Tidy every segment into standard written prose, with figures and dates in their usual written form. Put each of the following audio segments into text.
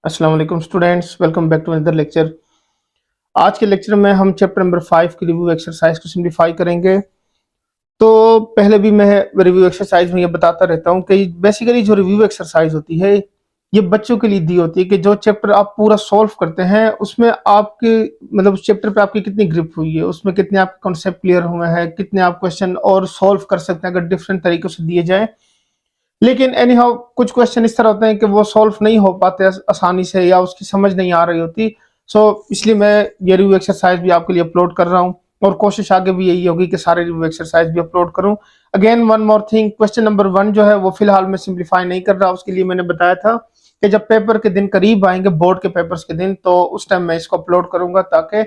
अस्सलाम वालेकुम students, welcome back to another lecture. आज के लेक्चर में हम चैप्टर नंबर 5 की रिव्यू एक्सरसाइज को सिंप्लीफाई करेंगे। तो पहले भी मैं रिव्यू एक्सरसाइज में ये बताता रहता हूँ कि बेसिकली जो रिव्यू एक्सरसाइज होती है ये बच्चों के लिए दी होती है कि जो चैप्टर आप पूरा सॉल्व करते हैं उसमें आपके मतलब उस चैप्टर पे आपकी कितनी ग्रिप हुई है, उसमें कितने आपके कॉन्सेप्ट क्लियर हुए हैं, कितने आप क्वेश्चन और सॉल्व कर सकते हैं अगर डिफरेंट तरीकों से दिए जाए। लेकिन एनी हाउ कुछ क्वेश्चन इस तरह होते हैं कि वो सॉल्व नहीं हो पाते आसानी से या उसकी समझ नहीं आ रही होती। सो इसलिए मैं ये रिव्यू एक्सरसाइज भी आपके लिए अपलोड कर रहा हूँ और कोशिश आगे भी यही होगी कि सारे रिव्यू एक्सरसाइज भी अपलोड करूँ। Again one more thing, question number 1 जो है वो फिलहाल मैं सिंप्लीफाई नहीं कर रहा। उसके लिए मैंने बताया था कि जब पेपर के दिन करीब आएंगे, बोर्ड के पेपर्स के दिन, तो उस टाइम मैं इसको अपलोड करूंगा ताकि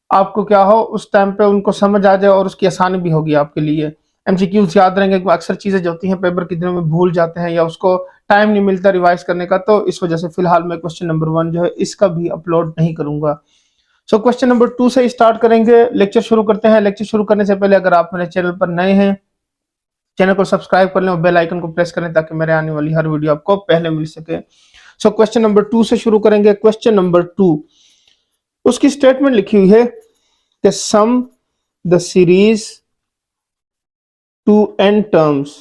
आपको क्या हो उस टाइम पे उनको समझ आ जाए और उसकी आसानी भी होगी आपके लिए। एमसीक्यूज याद रहेंगे, अक्सर चीजें जो होती हैं पेपर के दिनों में भूल जाते हैं या उसको टाइम नहीं मिलता रिवाइज करने का, तो इस वजह से फिलहाल मैं क्वेश्चन नंबर 1 जो है इसका भी अपलोड नहीं करूंगा। सो क्वेश्चन नंबर 2 से स्टार्ट करेंगे, लेक्चर शुरू करते हैं। लेक्चर शुरू करने से पहले अगर आप मेरे चैनल पर नए हैं, चैनल को सब्सक्राइब कर लें और बेल आइकन को प्रेस करें ताकि मेरे आने वाली हर वीडियो आपको पहले मिल सके। सो क्वेश्चन नंबर 2 से शुरू करेंगे। क्वेश्चन नंबर 2, उसकी स्टेटमेंट लिखी हुई है कि sum the series to n terms,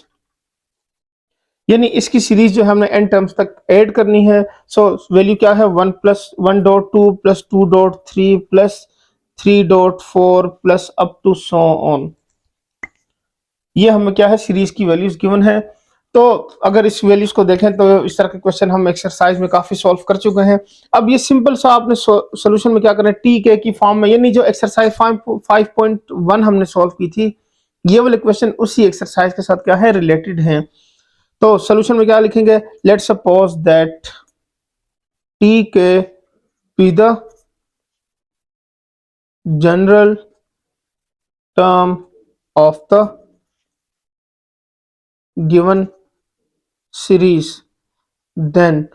यानी इसकी सीरीज जो है हमने एन टर्म्स तक ऐड करनी है। सो वैल्यू क्या है, 1+1.2 plus 2.3 plus 3.4 plus up to so on. ये हमें क्या है, सीरीज की वैल्यूज गिवन है। तो अगर इस वैल्यूज को देखें तो इस तरह के क्वेश्चन हम एक्सरसाइज में काफी सॉल्व कर चुके हैं। अब ये सिंपल सा आपने सोल्यूशन में क्या करना है, टी के की फॉर्म में, यानी जो एक्सरसाइज 5.1 हमने सॉल्व की थी, ये वाले क्वेश्चन उसी एक्सरसाइज के साथ क्या है, रिलेटेड हैं। तो सोल्यूशन में क्या लिखेंगे, लेट्स सपोज दैट टी के be the general term of the given series, then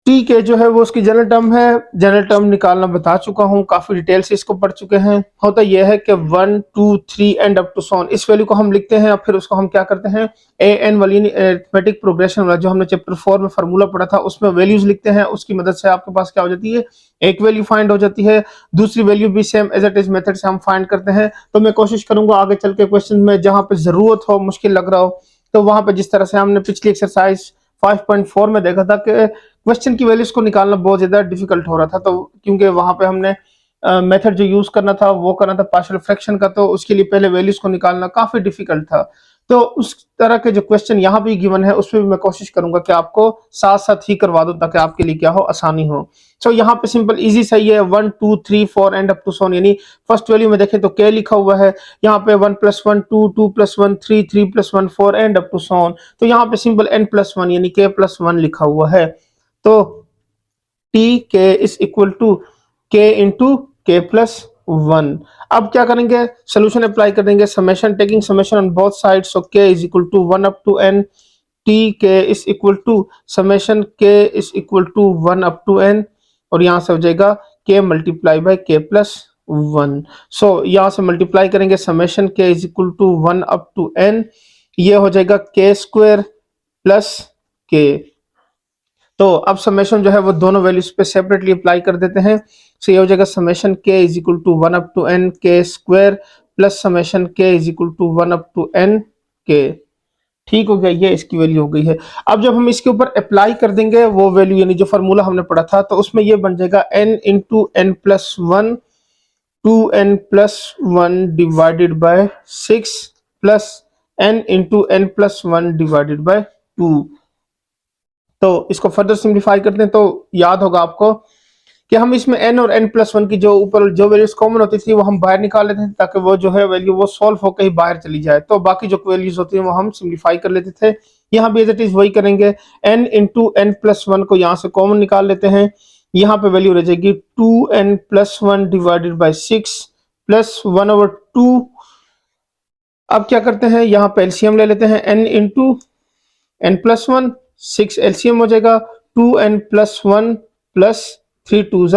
T K जो है वो उसकी जनरल टर्म है। जनरल टर्म निकालना बता चुका हूँ, काफी डिटेल से इसको पढ़ चुके हैं। होता यह है कि 1 2 3 एंड अप टू सॉन, इस वैल्यू को हम लिखते हैं और फिर उसको हम क्या करते हैं, ए एन वाली अरिथमेटिक प्रोग्रेशन वाला जो हमने चैप्टर 4 में फार्मूला पढ़ा था उसमें वैल्यूज लिखते हैं। उसकी मदद से आपके पास क्या हो जाती है, एक वैल्यू फाइंड हो जाती है, दूसरी वैल्यू भी same as it is method से हम फाइंड करते हैं। तो मैं कोशिश करूंगा आगे चल के क्वेश्चन में जहां पे जरूरत हो, मुश्किल लग रहा हो, तो वहां पे जिस तरह से हमने पिछली एक्सरसाइज 5.4 में देखा था कि क्वेश्चन की वैल्यूज को निकालना बहुत ज्यादा डिफिकल्ट हो रहा था, तो क्योंकि वहां पे हमने मेथड जो यूज करना था वो करना था पार्शियल फ्रैक्शन का, तो उसके लिए पहले वैल्यूज को निकालना काफी डिफिकल्ट था। तो उस तरह के जो क्वेश्चन यहाँ भी गिवन है उसमें भी मैं कोशिश करूंगा कि आपको साथ साथ ही करवा दूं ताकि आपके लिए क्या हो, आसानी हो। सो यहाँ पे सिंपल इजी सही है, 1 2 3 4 एंड अप टू सोन, यानी फर्स्ट वैल्यू में देखें तो के लिखा हुआ है, यहाँ पे 1+1 2 2+1 3 3+1 4 एंड अप टू सोन। तो यहाँ पे सिंपल n+1 यानी k+1 लिखा हुआ है। तो T k is equal to k into k+1। अब क्या करेंगे, सोल्यूशन अप्लाई कर देंगे, summation, taking summation on both sides, so k is equal to 1 up to n, T k is equal to summation k is equal to 1 up to n, और यहां से हो जाएगा k मल्टीप्लाई बाय k+1। सो यहां से multiply करेंगे, summation k is equal to 1 up to n, ये हो जाएगा k² प्लस k। तो अब समेशन जो है वो दोनों वैल्यूज पे सेपरेटली अप्लाई कर देते हैं। सो ये हो जाएगा समेशन के is equal to 1 up to N के स्क्वायर प्लस समेशन के is equal to 1 up to N K. ठीक हो गया, ये इसकी वैल्यू हो गई है। अब जब हम इसके ऊपर अप्लाई कर देंगे वो वैल्यू, यानी जो फार्मूला हमने पढ़ा था, तो उसमें ये बन जाएगा n into N plus one 2n+1 divided by 6 plus n into N plus one divided by 2। तो इसको फर्दर सिंप्लीफाई करते हैं तो याद होगा आपको कि हम इसमें n और n+1 की जो ऊपर जो वैल्यूज कॉमन होती थी वो हम बाहर निकाल लेते थे ताकि वो जो है वैल्यू वो सॉल्व होकर ही बाहर चली जाए। तो बाकी जो वैल्यूज होती है वो हम सिंप्लीफाई कर लेते थे। यहाँ भी एज इट इज वही करेंगे, n इंटू n+1 को यहाँ से कॉमन निकाल लेते हैं, यहाँ पे वैल्यू रह जाएगी 2n+1 डिवाइडेड बाई 6 प्लस 1/2। अब क्या करते हैं, यहाँ पे एलसीएम ले लेते हैं, n इंटू n+1, 6 एलसीएम हो जाएगा, 2n+1 प्लस 3 2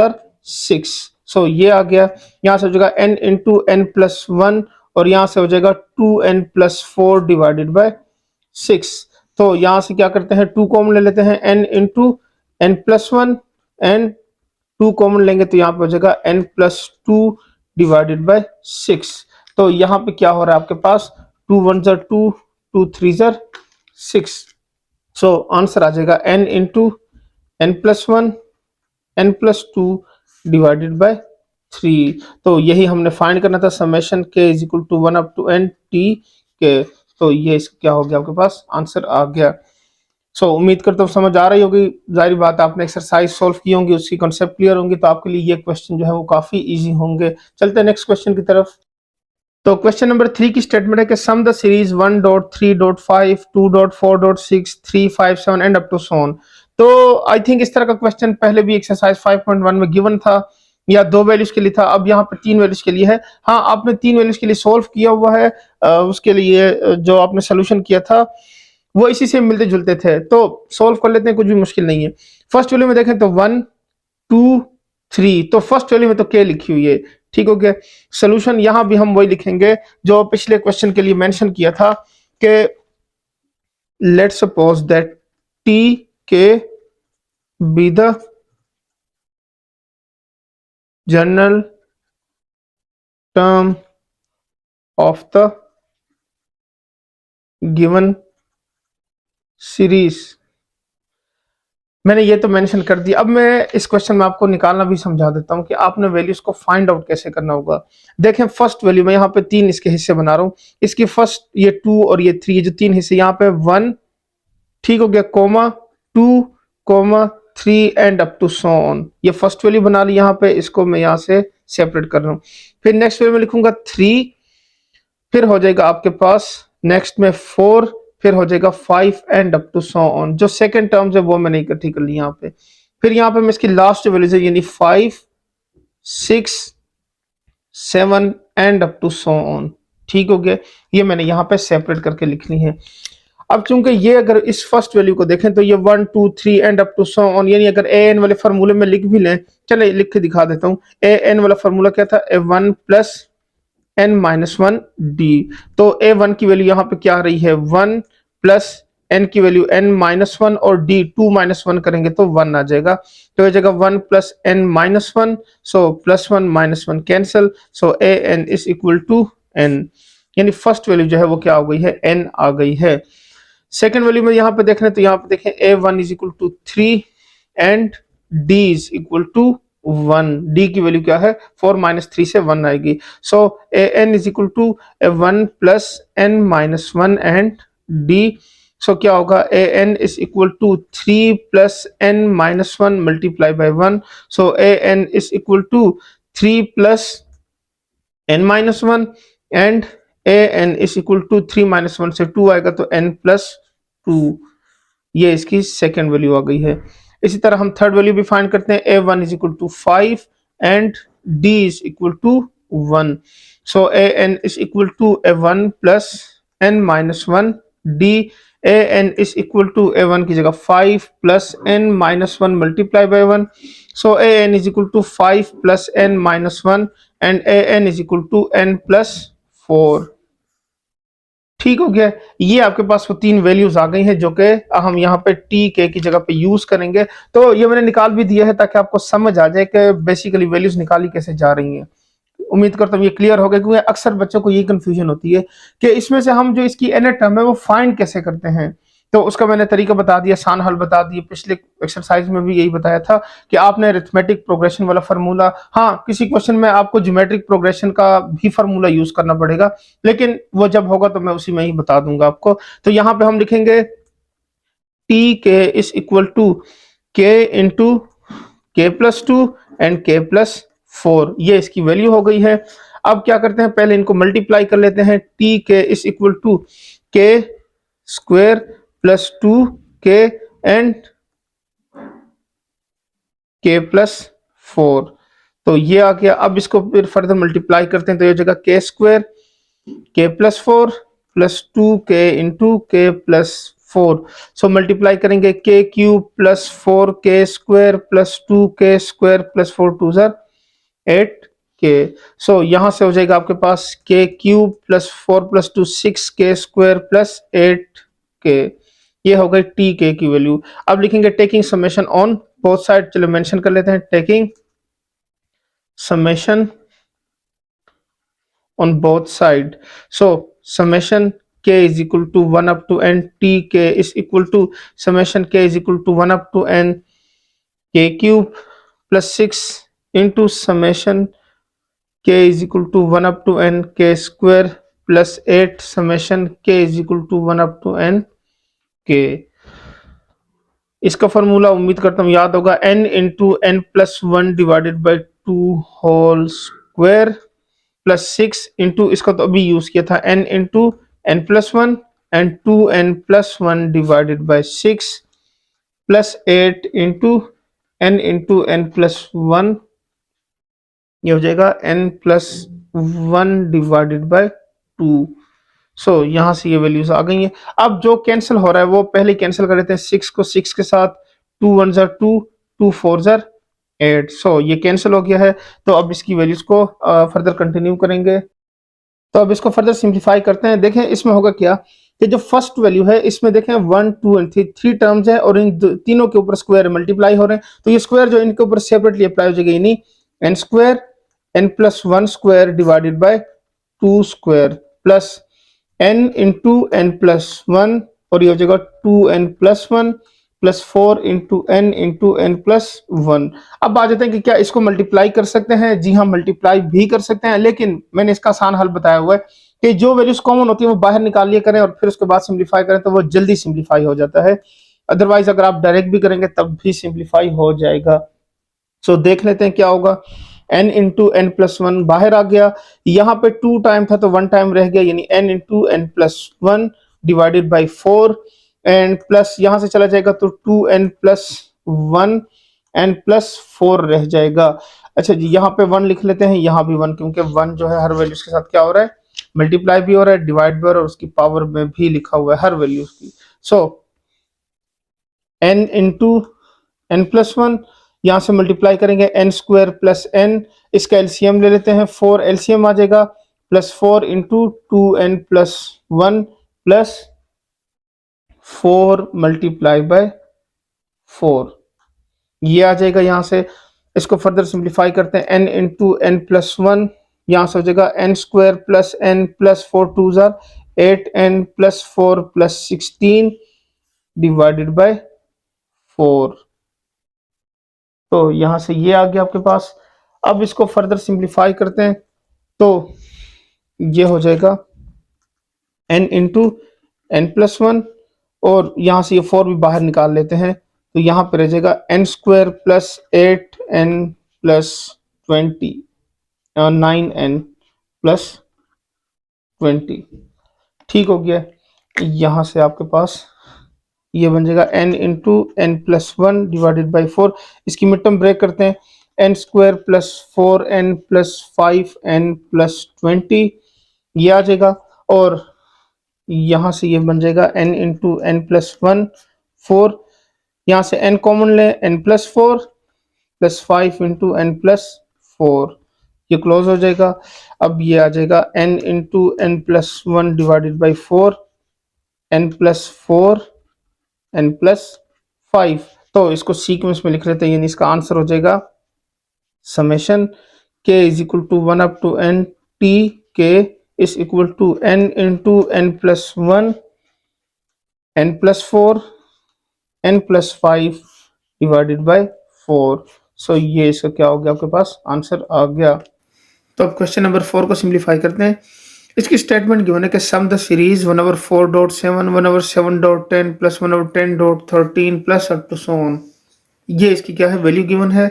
6। सो ये आ गया, यहाँ से हो जाएगा n इंटू n+1 और यहाँ से हो जाएगा 2n+4 डिवाइडेड बाय 6। तो यहाँ से क्या करते हैं, 2 कॉमन ले लेते हैं, n into n+1 and 2 common लेंगे तो यहाँ पे हो जाएगा n+2 डिवाइडेड बाय 6। तो यहाँ पे क्या हो रहा है आपके पास 2 1 2 2 3 6। सो आंसर आ जाएगा n into n+1 n+2 divided by 3। तो यही हमने फाइंड करना था, summation k is equal to 1 up to n t के। तो ये क्या हो गया आपके पास आंसर आ गया। उम्मीद करता हूँ समझ आ रही होगी। जाहिर बात आपने एक्सरसाइज सॉल्व की होंगी, उसकी कॉन्सेप्ट क्लियर होंगी, तो आपके लिए ये क्वेश्चन जो है वो काफी इजी होंगे। चलते हैं नेक्स्ट क्वेश्चन की तरफ। तो क्वेश्चन नंबर 3 की स्टेटमेंट है कि sum the series 1.3.5 2.4.6 357 and up to so on. तो आई थिंक इस तरह का क्वेश्चन पहले भी एक्सरसाइज 5.1 में गिवन था, या 2 वैल्यूज के लिए था, अब यहाँ पे 3 वैल्यूज के लिए है। हाँ, आपने 3 वैल्यूज के लिए सोल्व किया हुआ है। उसके लिए जो आपने सोल्यूशन किया था वो इसी से मिलते जुलते थे, तो सोल्व कर लेते हैं, कुछ भी मुश्किल नहीं है। फर्स्ट वैल्यू में देखें तो 1 2 3, तो फर्स्ट वैल्यू में तो k लिखी हुई है, ठीक हो गया। सोल्यूशन यहां भी हम वही लिखेंगे जो पिछले क्वेश्चन के लिए मेंशन किया था कि let's suppose that t k B the general term of the given series. मैंने ये तो मेंशन कर दिया। अब मैं इस क्वेश्चन में आपको निकालना भी समझा देता हूं कि आपने वैल्यूज को फाइंड आउट कैसे करना होगा। देखें फर्स्ट वैल्यू में यहाँ पे 3 इसके हिस्से बना रहा हूं। इसकी फर्स्ट ये 2 और ये 3, जो 3 हिस्से यहाँ पे 1, ठीक हो गया, comma 2 comma 3 and up to so on. ये फर्स्ट वैल्यू बना ली यहाँ पे, इसको मैं यहाँ से सेपरेट कर रहा हूँ। फिर नेक्स्ट वैल्यू में लिखूंगा 3, फिर हो जाएगा आपके पास नेक्स्ट में 4, फिर हो जाएगा 5 and up to so on. जो सेकंड टर्म्स है वो मैंने इकट्ठी कर ली यहाँ पे। फिर यहाँ पे मैं इसकी लास्ट वैल्यूज है यानी 5 6 7 and up to so on, ठीक हो गया। ये मैंने यहाँ पे सेपरेट करके लिखनी है। अब चूंकि ये अगर इस फर्स्ट वैल्यू को देखें तो ये 1 2 3 and up to so on, यानी अगर ए एन वाले फार्मूले में लिख भी लें, चले लिख के दिखा देता हूँ। ए एन वाला फार्मूला क्या था, ए1 प्लस n-1 डी। तो a1 की वैल्यू यहाँ पे क्या आ रही है 1 प्लस n की वैल्यू n-1 और d 2-1 करेंगे तो 1 आ जाएगा। तो ये जगह 1 plus n-1, so plus 1 minus 1 cancel, so a n is equal to n, यानी फर्स्ट वैल्यू जो है वो क्या हो गई है n आ गई है। सेकेंड वैल्यू में यहाँ पे देख रहे हैं तो यहाँ पे देखें a1 is equal to 3 and d is equal to 1। d की वैल्यू क्या है 4 माइनस 3 से 1 आएगी। So a n is equal to 1 plus n-1 and d। So क्या होगा a n is equal to 3 plus n-1 multiply by 1। So a n is equal to 3 plus n-1 and a n is equal to 3 minus 1 से 2 आएगा तो n plus 2। ये इसकी second value आ गई है। इसी तरह हम थर्ड वैल्यू भी फाइंड करते हैं। a1 is equal to 5 and d is equal to 1। So an is equal to a1 plus n-1 d। an is equal to a1 की जगह 5 plus n-1 multiply by 1। So an is equal to 5 plus n-1 and an is equal to n plus 4, ठीक हो गया। ये आपके पास वो 3 values आ गई हैं जो कि हम यहाँ पे टी के की जगह पे यूज करेंगे। तो ये मैंने निकाल भी दिया है ताकि आपको समझ आ जाए कि बेसिकली वैल्यूज निकाली कैसे जा रही हैं। उम्मीद करता हूँ ये क्लियर हो गया, क्योंकि अक्सर बच्चों को ये कंफ्यूजन होती है कि इसमें से हम जो इसकी एन टर्म है वो फाइंड कैसे करते हैं। तो उसका मैंने तरीका बता दिया, आसान हल बता दिए। पिछले एक्सरसाइज में भी यही बताया था कि आपने अरिथमेटिक प्रोग्रेशन वाला फार्मूला, हाँ किसी क्वेश्चन में आपको ज्योमेट्रिक प्रोग्रेशन का भी फार्मूला यूज करना पड़ेगा, लेकिन वो जब होगा तो मैं उसी में ही बता दूंगा आपको। तो यहाँ पे हम लिखेंगे T k is equal to k into k plus 2 and के प्लस 4, ये इसकी वैल्यू हो गई है। अब क्या करते हैं, पहले इनको मल्टीप्लाई कर लेते हैं। T k is equal to k square plus 2 के एंड के प्लस 4, तो ये आ गया। अब इसको फिर फर्दर मल्टीप्लाई करते हैं तो ये जगह के स्क्वायर के प्लस 4 प्लस 2 के into k plus 4। So multiply करेंगे के क्यूब प्लस 4 के स्क्वायर प्लस 2 के स्क्वायर प्लस 4 2 8 के। सो यहां से हो जाएगा आपके पास के क्यूब प्लस 4 प्लस 2 6 के स्क्वायर प्लस 8 के। ये हो गई टी के की वैल्यू। अब लिखेंगे taking summation on both side चलो मेंशन कर लेते हैं, taking summation on both side. So summation k is equal to 1 up to n tk is equal to summation k is equal to 1 up to n k cube plus 6 into summation k is equal to 1 up to n k square plus 8 summation k is equal to 1 up to n k. इसका formula उम्मीद करता हूँ याद होगा, n into N plus one divided by two whole square plus 6 into, इसका तो अभी use किया था, n into N plus one and 2n+1 divided by 6 plus 8 into n+1, ये हो जाएगा n+1 डिवाइडेड बाई 2। सो यहां से ये वैल्यूज आ गई हैं। अब जो कैंसिल हो रहा है वो पहले कैंसिल कर लेते हैं, 6 को 6 के साथ, 2 1 जार 2, 2 4 जार 8। सो ये कैंसिल हो गया है। तो अब इसकी वैल्यूज को फर्दर कंटिन्यू करेंगे। तो अब इसको फर्दर सिंप्लीफाई करते हैं। देखें इसमें होगा क्या कि जो फर्स्ट वैल्यू है इसमें देखें 1 2 एंड 3 टर्म्स है और इन तीनों के ऊपर स्क्वायर मल्टीप्लाई हो रहे हैं, तो ये स्क्वायर जो इनके ऊपर सेपरेटली अप्लाई हो जाएगा, यानी n square n+1 square divided by 2 square plus n into n+1 और ये हो जाएगा 2n+1 प्लस 4 इंटू n+1। अब आ जाते हैं कि क्या इसको मल्टीप्लाई कर सकते हैं? जी हाँ, मल्टीप्लाई भी कर सकते हैं, लेकिन मैंने इसका आसान हल बताया हुआ है कि जो वैल्यूज कॉमन होती है वो बाहर निकाल लिया करें और फिर उसके बाद सिंप्लीफाई करें तो वो जल्दी सिंप्लीफाई हो जाता है। अदरवाइज अगर आप डायरेक्ट भी करेंगे तब भी सिंप्लीफाई हो जाएगा। सो देख लेते हैं क्या होगा। n इंटू n+1 बाहर आ गया, यहाँ पे 2 टाइम था तो 1 टाइम रह गया, यानी n into n+1 divided by 4 and plus यहाँ से चला जाएगा तो 2n+1 n+4 रह जाएगा। अच्छा जी, यहाँ पे 1 लिख लेते हैं, यहाँ भी 1, क्योंकि 1 जो है हर वैल्यूज के साथ क्या हो रहा है, मल्टीप्लाई भी हो रहा है, डिवाइड भी हो रहा है और उसकी पावर में भी लिखा हुआ है हर वैल्यूज की। सो n इंटू n+1, यहां से मल्टीप्लाई करेंगे n स्क्वायर प्लस n, इसका एलसीएम ले लेते हैं, 4 एलसीएम आ जाएगा plus 4 into 2n+1 plus 4 multiply by 4, ये आ जाएगा। यहां से इसको फर्दर सिंप्लीफाई करते हैं, n इंटू n+1, यहां से हो जाएगा n square plus n plus 4 2 jar 8n plus 4 plus 16 divided by 4। तो यहां से ये आ गया आपके पास। अब इसको फर्दर सिंप्लीफाई करते हैं तो ये हो जाएगा n इंटू n+1 और यहां से ये 4 भी बाहर निकाल लेते हैं, तो यहां पर रह जाएगा n square plus 8n plus 20 9n plus 20। ठीक हो गया। यहां से आपके पास ये बन जाएगा n into n+1 divided by 4, इसकी मिड टर्म ब्रेक करते हैं, n square plus 4n plus 5n plus 20 ये आ जाएगा और यहाँ से ये बन जाएगा n इंटू n+1 4, यहाँ से n कॉमन ले, n+4 प्लस 5 इंटू n+4, ये क्लोज हो जाएगा। अब ये आ जाएगा n into n+1 divided by 4 n+4 n+5। तो इसको सीक्वेंस में लिख लेते हैं, यानी इसका आंसर हो जाएगा summation k is equal to 1 up to n t k is equal to n into n+1 n+4 n+5 divided by 4। So ये इसका क्या हो गया, आपके पास आंसर आ गया। तो अब क्वेश्चन नंबर 4 को सिंप्लीफाई करते हैं। इसकी स्टेटमेंट गिवन है कि sum the series 1/4.7 1/7.10 plus 1/10.13 plus up to so on. ये इसकी क्या है, वैल्यू गिवन है।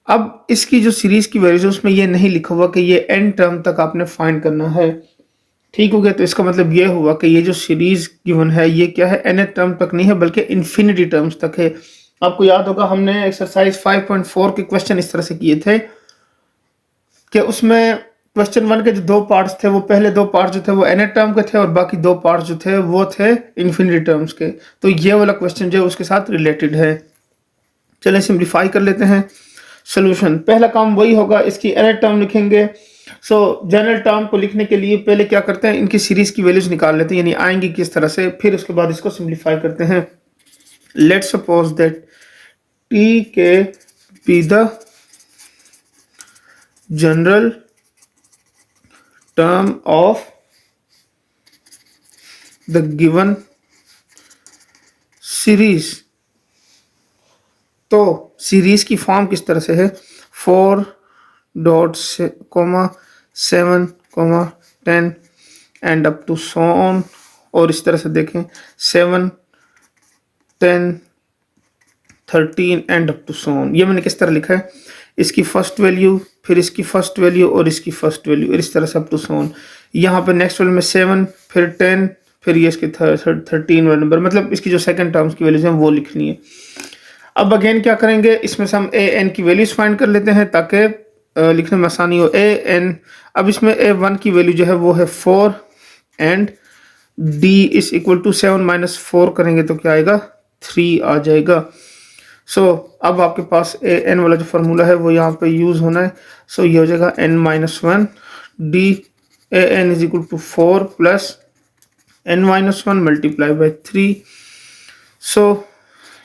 अब इसकी जो सीरीज की वैल्यू है उसमें ये नहीं लिखा हुआ कि ये n टर्म तक आपने फाइंड करना है। ठीक हो गया। तो इसका मतलब ये हुआ कि ये जो सीरीज गिवन है ये क्या है, n टर्म तक नहीं है बल्कि इन्फिनिटी टर्म्स तक है। आपको याद होगा हमने एक्सरसाइज 5.4 के क्वेश्चन इस तरह से किए थे कि उसमें क्वेश्चन 1 के जो 2 पार्ट्स थे वो पहले 2 पार्ट जो थे वो n टर्म के थे और बाकी 2 पार्ट जो थे वो थे इन्फिनिटी टर्म्स के। तो ये वाला क्वेश्चन जो है उसके साथ रिलेटेड है। चलें सिंप्लीफाई कर लेते हैं। सोल्यूशन, पहला काम वही होगा, इसकी n टर्म लिखेंगे। सो जनरल टर्म को लिखने के लिए पहले क्या करते हैं, इनकी सीरीज की वैल्यूज निकाल लेते हैं, यानी आएंगी किस तरह से, फिर उसके बाद इसको सिंप्लीफाई करते हैं। Let's suppose that Tk be the general term of the given series. तो सीरीज की फॉर्म किस तरह से है, 4.7, 10 and up to so on, और इस तरह से देखें 7, 10, 13 and up to so on. ये मैंने किस तरह लिखा है, इसकी फर्स्ट वैल्यू, फिर इसकी फर्स्ट वैल्यू और इसकी फर्स्ट वैल्यू, और इस तरह से अप टू सो ऑन। यहाँ पे नेक्स्ट वैल्यू में 7, फिर 10, फिर ये इसके 13 वाला नंबर, मतलब इसकी जो सेकंड टर्म्स की वैल्यूज हैं वो लिखनी है। अब अगेन क्या करेंगे, इसमें से हम ए एन की वैल्यूज फाइंड कर लेते हैं ताकि लिखने में आसानी हो। ए एन, अब इसमें ए वन की वैल्यू जो है वो है 4 and d is equal to 7 minus 4 करेंगे तो क्या आएगा, 3 आ जाएगा। सो अब आपके पास ए एन वाला जो फार्मूला है वो यहाँ पे यूज होना है। सो ये हो जाएगा n-1 d a n is equal to 4 plus n-1 multiply by 3। So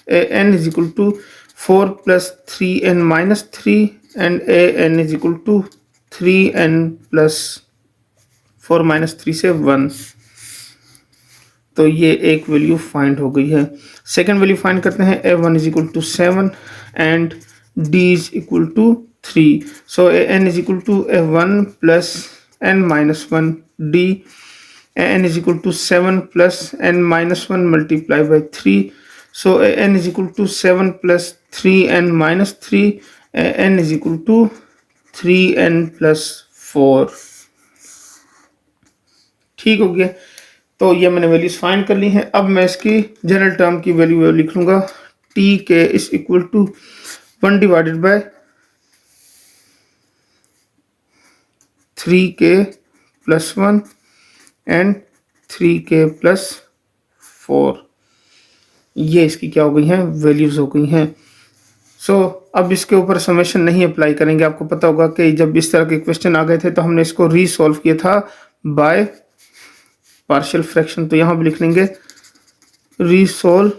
a n is equal to 4 plus 3n minus 3 and a n is equal to 3n plus 4 minus 3 से 1। तो ये एक वैल्यू फाइंड हो गई है। Second value find करते हैं, a one is equal to 7 and d is equal to 3। So a n is equal to a one plus n minus 1 d a n is equal to 7 plus n minus 1 multiply by 3। So a n is equal to 7 plus 3n minus 3 a n is equal to 3n plus 4। ठीक हो गया। तो ये मैंने values find कर ली हैं। अब मैं इसकी जनरल टर्म की वैल्यू लिख लूंगा, t k is equal to 1 divided by 3k plus 1 and 3k plus 4। ये इसकी क्या हो गई हैं, वैल्यूज हो गई हैं। सो अब इसके ऊपर समेशन नहीं अप्लाई करेंगे। आपको पता होगा कि जब इस तरह के क्वेश्चन आ गए थे तो हमने इसको रीसॉल्व किया था बाय पार्शियल फ्रैक्शन। तो यहां भी लिख लेंगे रीसॉल्व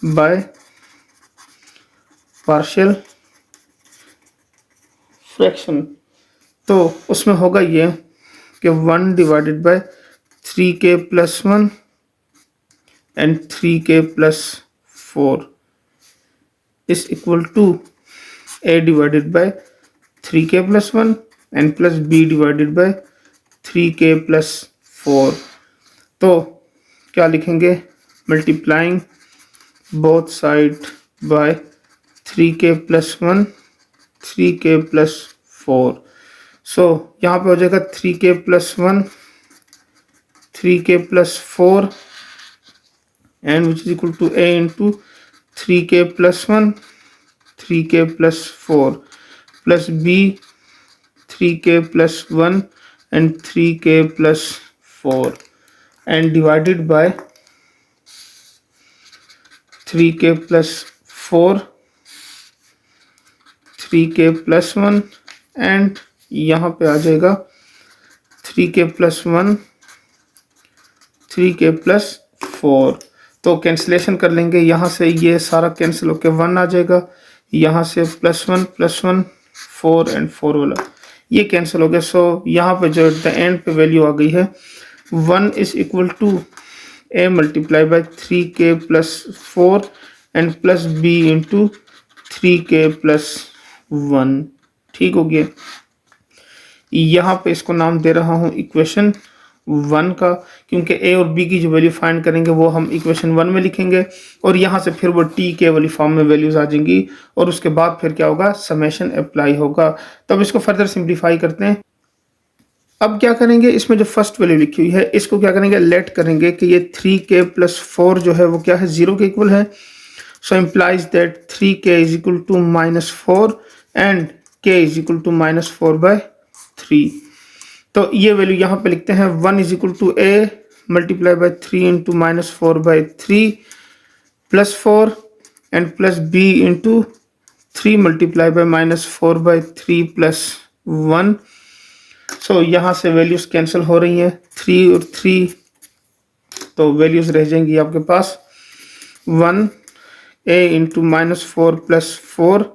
बाय पार्शियल फ्रैक्शन। तो उसमें होगा ये कि 1 divided by 3k plus 1 and 3k plus 4 is equal to a divided by 3k plus 1 and plus b divided by 3k plus 4। तो क्या लिखेंगे, multiplying both side by 3k plus 1 3k plus 4। So यहाँ पे हो जाएगा 3k plus 1 3k plus 4 and which is equal to a into 3k plus 1 3k plus 4 plus b 3k plus 1 and 3k plus 4 and divided by 3k plus 4 3k plus 1 and यहाँ पे आ जाएगा 3k plus 1 3k plus 4। तो cancellation कर लेंगे, यहाँ से ये सारा कैंसिल होकर 1 आ जाएगा, यहाँ से +1 +1 4 एंड 4 वाला ये कैंसिल हो गया। सो यहाँ पे जो एट द एंड पे वैल्यू आ गई है 1 is equal to a multiply by 3k plus 4 and plus b into 3k plus 1। ठीक हो गया। यहाँ पे इसको नाम दे रहा हूँ इक्वेशन 1 का, क्योंकि a और b की जो वैल्यू फाइंड करेंगे वो हम इक्वेशन 1 में लिखेंगे और यहाँ से फिर वो t के वाली फॉर्म में वैल्यूज आ जाएंगी और उसके बाद फिर क्या होगा, समेशन अप्लाई होगा। तब इसको फर्दर सिंप्लीफाई करते हैं। अब क्या करेंगे, इसमें जो फर्स्ट वैल्यू लिखी हुई है इसको क्या करेंगे, लेट करेंगे कि ये 3k प्लस 4 जो है वो क्या है, 0 के इक्वल है। So implies that 3k is equal to -4 and k is equal to -4 by 3। तो ये वैल्यू यहाँ पे लिखते हैं 1 is equal to a multiply by 3 into -4 by 3 plus 4 and plus b into 3 multiply by -4 by 3 plus 1। सो यहाँ से values cancel हो रही हैं, 3 और 3, तो वैल्यूज रह जाएंगी आपके पास 1 a into -4 plus 4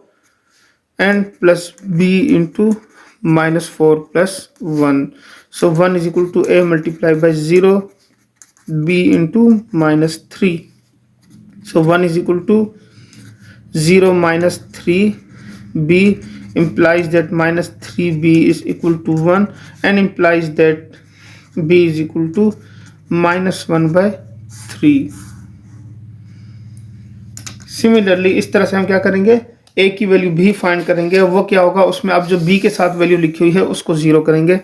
and plus b into -4 plus 1. So 1 is equal to a multiplied by 0 b into -3. So 1 is equal to 0 minus 3b implies that minus 3b is equal to 1 and implies that b is equal to -1 by 3. Similarly इस तरह से हम क्या करेंगे, a की value भी find करेंगे। वो क्या होगा, उसमें अब जो b के साथ वैल्यू लिखी हुई है उसको 0 करेंगे।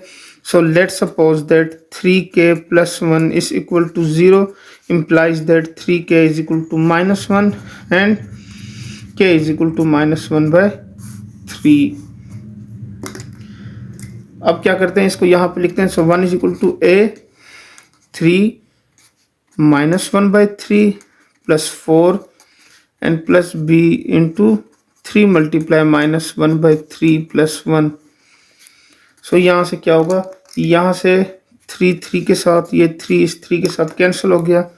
So let's suppose that 3k plus 1 is equal to 0 implies that 3k is equal to -1 and k is equal to -1 by 3। अब क्या करते हैं, इसको यहाँ पे लिखते हैं। सो 1 is equal to a 3 -1 by 3 plus 4 and plus b into 3 multiply -1 by 3 plus 1। सो यहाँ से क्या होगा, यहाँ से 3 के साथ ये 3 इस 3 के साथ कैंसिल हो गया।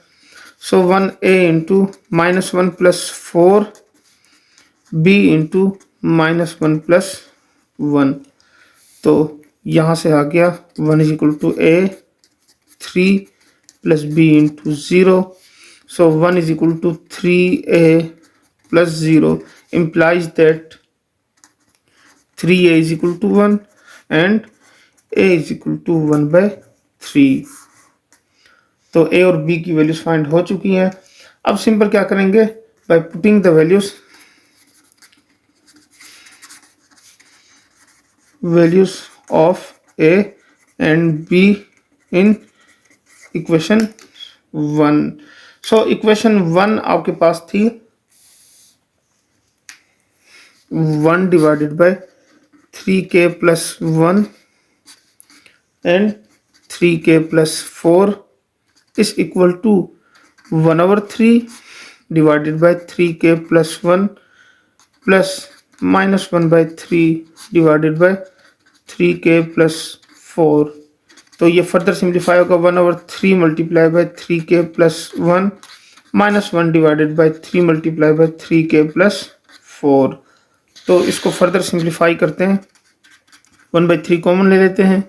So 1a into -1 plus 4 b into -1 plus 1। तो यहाँ से आ गया 1 is equal to a 3 plus b into 0। So 1 is equal to 3a plus 0 implies that 3a is equal to 1 and a is equal to 1 by 3। तो a और b की values find हो चुकी हैं। अब सिंपल क्या करेंगे, by putting the values of a and b in equation 1। So equation 1 आपके पास थी 1 divided by 3k plus 1 and 3k plus 4 is equal to 1/3 divided by 3k plus 1 plus -1/3 divided by 3k plus 4। तो ये further simplify होगा 1/3 multiply by 3k plus 1 -1 divided by 3 multiply by 3k plus 4। तो इसको further simplify करते हैं, 1/3 common ले लेते हैं।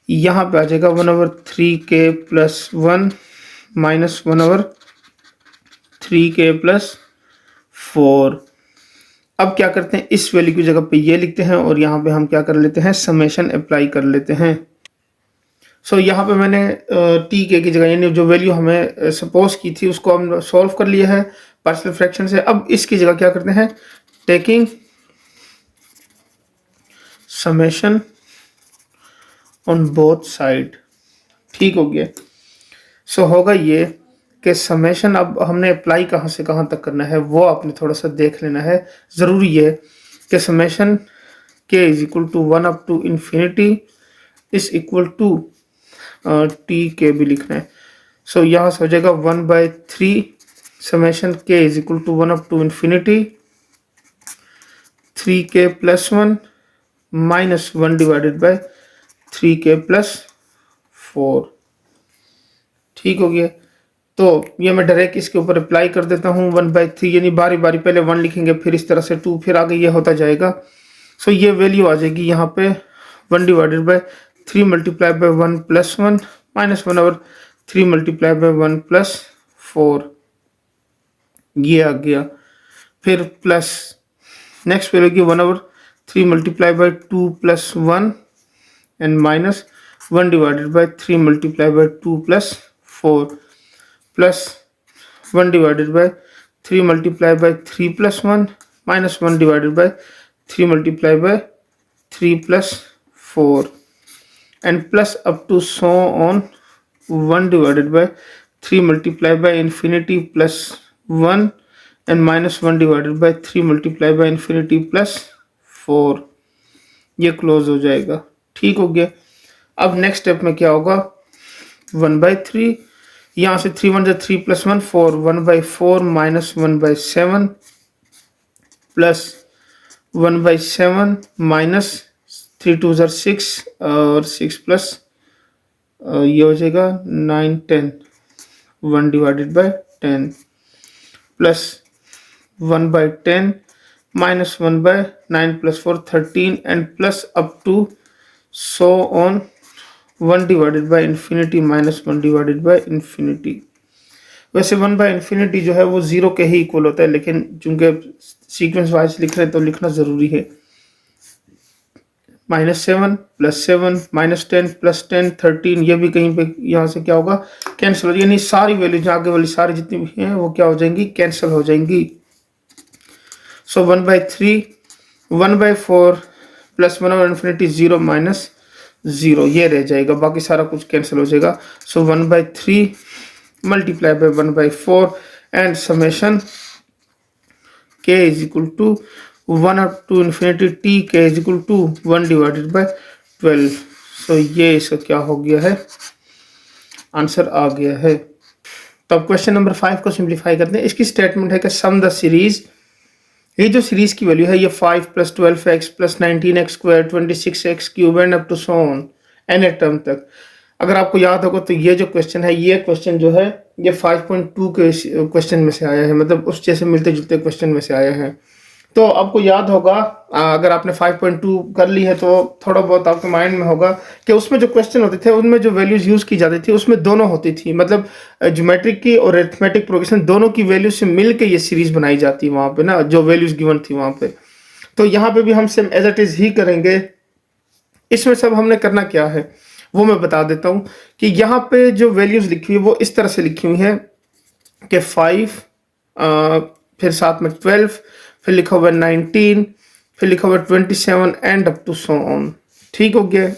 यहाँ पे आ जाएगा 1/3k plus 1 minus 1/3k plus 4। अब क्या करते हैं, इस वैल्यू की जगह पे ये लिखते हैं और यहाँ पे हम क्या कर लेते हैं, समेशन अप्लाई कर लेते हैं। सो यहाँ पे मैंने टी के की जगह यानी जो वैल्यू हमें सपोज की थी उसको हम सॉल्व कर लिया है पार्शियल फ्रैक्शन से। अब इसकी जगह क्या करते हैं, taking summation on both side. ठीक हो गया। सो होगा ये कि समेशन अब हमने अप्लाई कहाँ से कहाँ तक करना है वो आपने थोड़ा सा देख लेना है। ज़रूरी है कि समेशन के is equal to 1 up to infinity is equal to t k भी लिखना है। सो यहाँ से हो जाएगा 1/3 समेशन के is equal to 1 up to infinity 3k plus 1 minus 1 divided by 3k plus 4। ठीक हो गया। तो ये मैं डायरेक्ट इसके ऊपर अप्लाई कर देता हूँ 1/3 यानी बारी बारी पहले 1 लिखेंगे फिर इस तरह से 2 फिर आगे ये होता जाएगा। सो ये वैल्यू आ जाएगी यहाँ पे 1 divided by 3 multiply by 1 plus 1 minus 1/3 multiply by 1 plus 4। ये आ गया। फिर प्लस नेक्स्ट वैल्यू की 1/3 multiply by 2 plus 1 and minus 1 divided by 3 multiply by 2 plus 4 plus 1 divided by 3 multiply by 3 plus 1 minus 1 divided by 3 multiply by 3 plus 4 and plus up to so on 1 divided by 3 multiplied by infinity plus 1 and minus 1 divided by 3 multiplied by infinity plus 4। ये close हो जाएगा। ठीक हो गया। अब next step में क्या होगा, 1/3 यहाँ से 3 1 3 प्लस 1 4 1/4 माइनस 1/7 प्लस 1/7 माइनस 3 2 6 और 6 प्लस ये हो जाएगा 9 10 1 divided bye 10 plus 1/10 minus 1/9 plus 4 13 and plus up to so on 1 divided by infinity minus 1 divided by infinity। वैसे 1/infinity जो है वो 0 के ही इक्वल होता है, लेकिन चूंकि सीक्वेंस वाइज लिख रहे हैं तो लिखना ज़रूरी है। -7 + 7 -10 + 10 13, ये भी कहीं पे यहाँ से क्या होगा, कैंसिल हो जाएगी, यानी सारी वैल्यू जो आगे वाली सारी जितनी भी हैं वो क्या हो जाएंगी, कैंसिल हो जाएंगी। सो 1/3 1/4 प्लस 1/infinity 0 माइनस 0 ये रह जाएगा, बाकी सारा कुछ कैंसिल हो जाएगा। So 1/3 multiply by 1/4 and summation k is equal to 1 up to infinity t k is equal to 1 divided by 12। So ये इसका क्या हो गया है, आंसर आ गया है। तो अब क्वेश्चन नंबर 5 को सिंप्लीफाई करते हैं। इसकी स्टेटमेंट है कि सम द सीरीज, ये जो सीरीज की वैल्यू है ये 5 + 12x + 19x² 26x³ and up to so on n term तक। अगर आपको याद होगा तो ये जो क्वेश्चन है, ये क्वेश्चन जो है ये 5.2 के क्वेश्चन में से आया है, मतलब उस जैसे मिलते जुलते क्वेश्चन में से आया है। तो आपको याद होगा, अगर आपने 5.2 कर ली है तो थोड़ा बहुत आपके माइंड में होगा कि उसमें जो क्वेश्चन होते थे उनमें जो वैल्यूज यूज की जाती थी उसमें दोनों होती थी, मतलब ज्योमेट्रिक की और अरिथमेटिक प्रोग्रेशन दोनों की वैल्यू से मिल के ये सीरीज बनाई जाती है वहां पे ना, जो वैल्यूज गिवन थी वहां पे। तो यहाँ पे भी हम सेम एज इट इज ही करेंगे। इसमें सब हमने करना क्या है वो मैं बता देता हूँ कि यहाँ पे जो वैल्यूज लिखी हुई है वो इस तरह से लिखी हुई है कि 5 फिर साथ में 12, फिर लिखा हुआ 19, फिर लिखा हुआ 27 and up to so on. ठीक हो गया।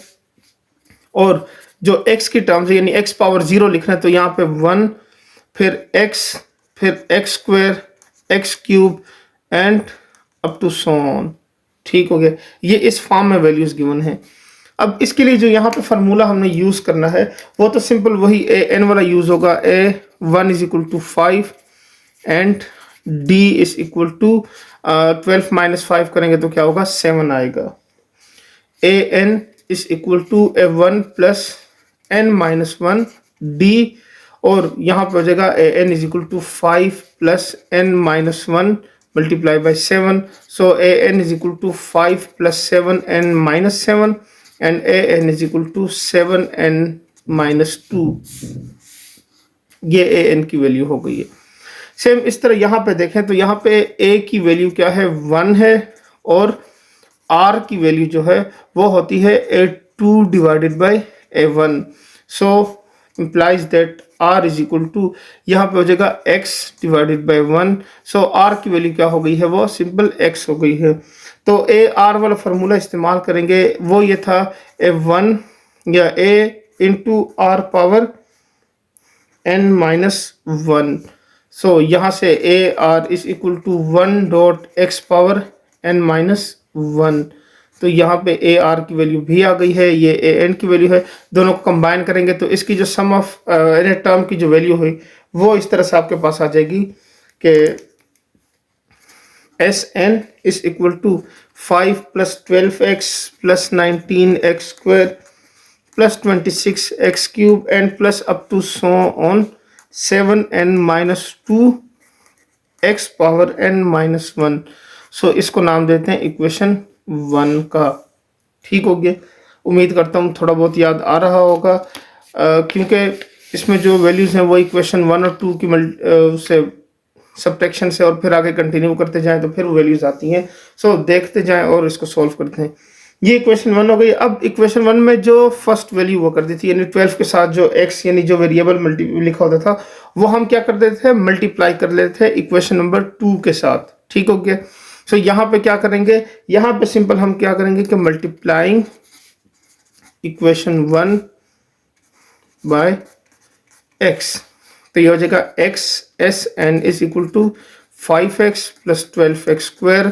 और जो x की टर्म्स है यानी x पावर 0 लिखना है तो यहाँ पे 1, फिर x, फिर x² x³ and up to so on. ठीक हो गया, ये इस फॉर्म में वैल्यूज गिवन है। अब इसके लिए जो यहाँ पे फार्मूला हमने यूज करना है वो तो सिंपल वही an वाला यूज होगा। a1 is equal to 5 and d is equal to 12 minus 5 करेंगे तो क्या होगा, 7 आएगा। an is equal to a1 plus n minus 1 d, और यहाँ पे हो जाएगा an is equal to 5 plus n minus 1 multiply by 7। So an is equal to 5 plus 7 n minus 7 and an is equal to 7n minus 2। ये an की value हो गई है। सेम इस तरह यहाँ पे देखें तो यहाँ पे a की वैल्यू क्या है, 1 है, और r की वैल्यू जो है वो होती है a2 divided by a1। So implies that r is equal to, यहाँ पे हो जाएगा x divided by 1। So r की वैल्यू क्या हो गई है, वो सिंपल x हो गई है। तो a r वाला फार्मूला इस्तेमाल करेंगे, वो ये था a1 या a into r power n minus 1। सो यहाँ से a r is equal to 1.x power n minus 1। तो यहाँ पे ए आर की वैल्यू भी आ गई है, ये ए एन की वैल्यू है। दोनों को कंबाइन करेंगे तो इसकी जो सम ऑफ टर्म की जो वैल्यू हुई वो इस तरह से आपके पास आ जाएगी कि s n is equal to 5 + 12x + 19x² + 26x³ and plus up to so on 7n minus 2 x power n minus 1। So इसको नाम देते हैं इक्वेशन 1 का। ठीक हो गया, उम्मीद करता हूँ थोड़ा बहुत याद आ रहा होगा, क्योंकि इसमें जो वैल्यूज हैं वो इक्वेशन 1 और 2 की से सब्ट्रैक्शन से और फिर आगे कंटिन्यू करते जाएं तो फिर वो वैल्यूज आती हैं। सो देखते जाएं और इसको सॉल्व करते हैं। ये इक्वेशन 1 हो गई। अब इक्वेशन 1 में जो फर्स्ट वैल्यू वो कर दी थी यानी 12 के साथ जो x यानी जो वेरिएबल लिखा होता था वो हम क्या कर देते थे, मल्टीप्लाई कर लेते थे इक्वेशन नंबर 2 के साथ। ठीक हो गया। सो यहाँ पे क्या करेंगे, यहाँ पे सिंपल हम क्या करेंगे कि मल्टीप्लाइंग इक्वेशन 1 बाय x, तो ये हो जाएगा x s n is equal to 5x + 12x²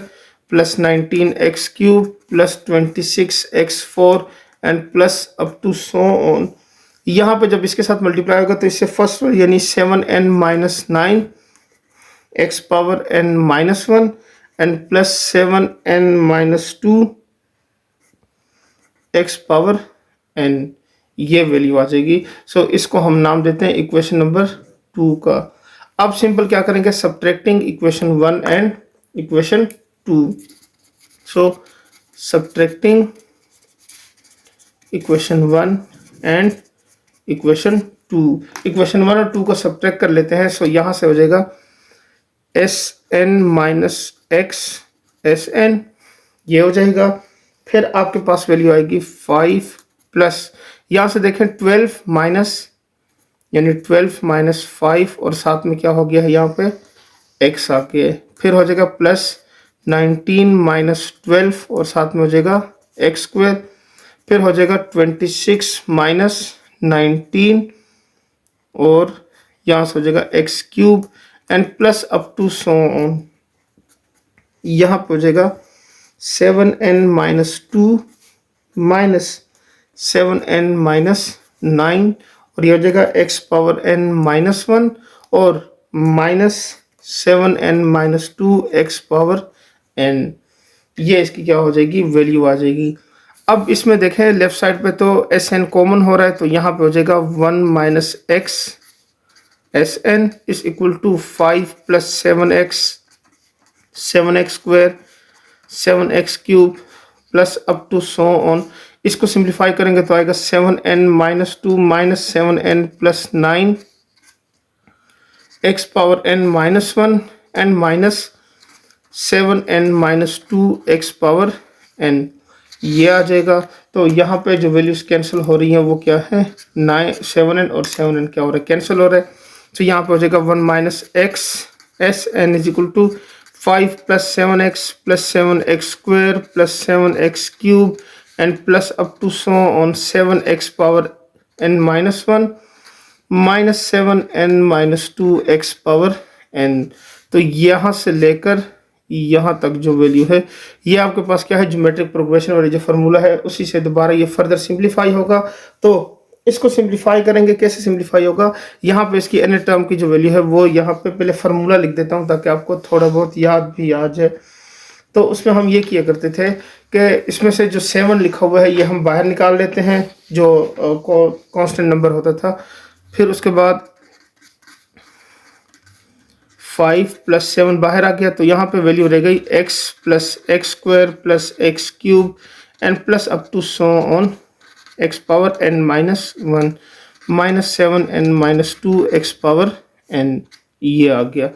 + 19x³ + 26x4 and plus up to so on. यहाँ पे जब इसके साथ मल्टीप्लाई होगा तो इससे फर्स्ट यानी 7n minus 9 x power n minus 1 and plus 7n minus 2 x power n, ये वैल्यू आ जाएगी। सो इसको हम नाम देते हैं इक्वेशन नंबर 2 का। अब सिंपल क्या करेंगे, subtracting equation 1 and equation 2। So subtracting equation 1 and equation 2, equation 1 और 2 को सब्ट्रैक्ट कर लेते हैं। सो यहाँ से हो जाएगा s n minus x s n, ये हो जाएगा। फिर आपके पास वैल्यू आएगी 5 प्लस, यहाँ से देखें 12 माइनस, यानी 12 माइनस 5 और साथ में क्या हो गया है यहाँ पे x आ गया है। फिर हो जाएगा प्लस 19 माइनस 12 और साथ में हो जाएगा एक्स स्क्वायर। फिर हो जाएगा 26 माइनस 19 और यहाँ से हो जाएगा x cube and plus up to so on. यहाँ पे हो जाएगा 7n minus 2 minus 7n minus 9 और ये हो जाएगा x पावर n माइनस 1 और minus 7n minus 2 x power n। ये इसकी क्या हो जाएगी, वैल्यू आ जाएगी। अब इसमें देखें लेफ्ट साइड पे तो एस एन कॉमन हो रहा है, तो यहाँ पे हो जाएगा 1 minus x s n is equal to 5 plus 7x square 7x cube plus up to so on. इसको सिंप्लीफाई करेंगे तो आएगा 7n minus 2 minus 7n plus 9 x power n minus 1 and minus 7n minus 2 x power n, ये आ जाएगा। तो यहाँ पे जो वैल्यूज कैंसिल हो रही हैं वो क्या है, 7n और 7n क्या हो रहा है, कैंसिल हो रहा है। तो यहाँ पे हो जाएगा 1 minus x s n is equal to 5 plus 7x plus 7x square plus 7x cube and plus up to so on 7x power n minus 1 minus 7n minus 2x power n। तो यहाँ से लेकर यहाँ तक जो value है ये आपके पास क्या है, ज्योमेट्रिक प्रोग्रेशन वाली जो फार्मूला है उसी से दोबारा ये फर्दर सिंप्लीफाई होगा। तो इसको सिंप्लीफाई करेंगे, कैसे सिंप्लीफाई होगा, यहाँ पे इसकी एन टर्म की जो वैल्यू है वो यहाँ पे पहले फार्मूला लिख देता हूँ ताकि आपको थोड़ा बहुत याद भी आ जाए। तो उसमें हम ये किया करते थे कि इसमें से जो 7 लिखा हुआ है ये हम बाहर निकाल लेते हैं जो कांस्टेंट नंबर होता था। फिर उसके बाद 5 प्लस 7 बाहर आ गया, तो यहाँ पे वैल्यू रह गई x plus x square plus x cube and plus up to so on x power n minus 1 minus 7n minus 2 x power n, ये आ गया।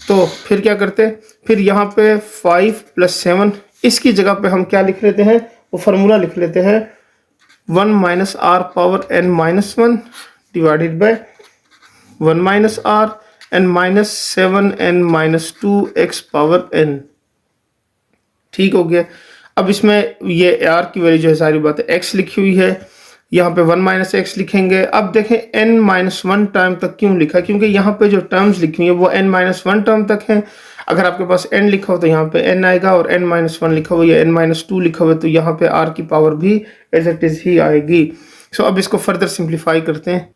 तो फिर क्या करते, फिर यहाँ पे 5 प्लस 7 इसकी जगह पे हम क्या लिख लेते हैं, वो फार्मूला लिख लेते हैं 1 minus r power n minus 1 divided by 1 minus r and minus 7n minus 2 x power n। ठीक हो गया। अब इसमें ये r की वैल्यू जो है सारी बात है x लिखी हुई है, यहाँ पे 1 माइनस एक्स लिखेंगे। अब देखें n माइनस 1 टर्म तक क्यों लिखा, क्योंकि यहाँ पे जो टर्म्स लिखी हुई है वो n माइनस 1 टर्म तक है। अगर आपके पास n लिखा हो तो यहाँ पे n आएगा, और n माइनस 1 लिखा हुआ या n माइनस 2 लिखा हुआ तो यहाँ पे r की पावर भी एज इट इज ही आएगी। सो अब इसको फर्दर सिंप्लीफाई करते हैं।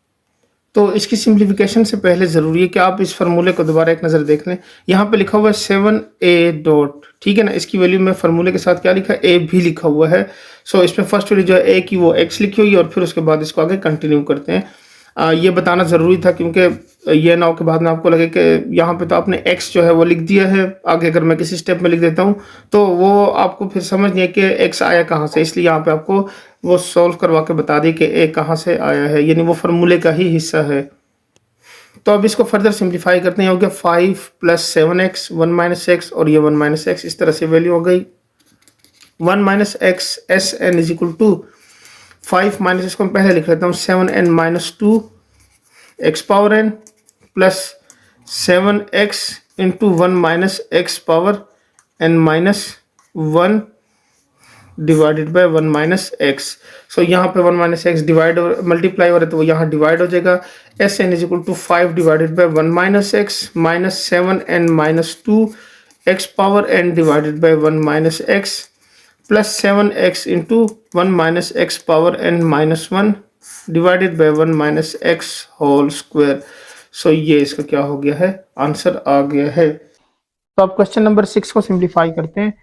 तो इसकी सिंप्लीफिकेशन से पहले ज़रूरी है कि आप इस फार्मूले को दोबारा एक नज़र देख लें। यहाँ पे लिखा हुआ है 7a डॉट, ठीक है ना, इसकी वैल्यू में फार्मूले के साथ क्या लिखा है, a भी लिखा हुआ है। सो इसमें फर्स्ट वैल्यू जो है a की वो x लिखी हुई है और फिर उसके बाद इसको आगे कंटिन्यू करते हैं। ये बताना ज़रूरी था क्योंकि ये ना हो के बाद में आपको लगे कि यहाँ पे तो आपने x जो है वो लिख दिया है, आगे अगर मैं किसी स्टेप में लिख देता हूँ तो वो आपको फिर समझ नहीं है कि x आया कहाँ से, इसलिए यहाँ पे आपको वो सॉल्व करवा के बता दी कि a कहाँ से आया है, यानी वो फार्मूले का ही हिस्सा है। तो अब इसको फर्दर सिंप्लीफाई करते हैं, हो गया 5 प्लस 7x 1 माइनस एक्स और ये 1 माइनस एक्स, इस तरह से वैल्यू हो गई 1 minus x s n is equal to 5 minus, इसको मैं पहले लिख लेता हूँ 7n minus 2 x power n plus 7x into 1 minus x power n minus 1 divided by 1 minus x. So यहाँ पे 1 माइनस एक्स डिवाइड मल्टीप्लाई हो रहा है तो वो यहाँ डिवाइड हो जाएगा। S n is equal to 5 divided by 1 minus x minus 7n minus 2 x power n divided by 1 minus x plus 7x into 1 minus x power n minus 1 divided by 1 minus x whole square. So ये इसका क्या हो गया है, answer आ गया है। तो अब क्वेश्चन नंबर 6 को सिंप्लीफाई करते हैं।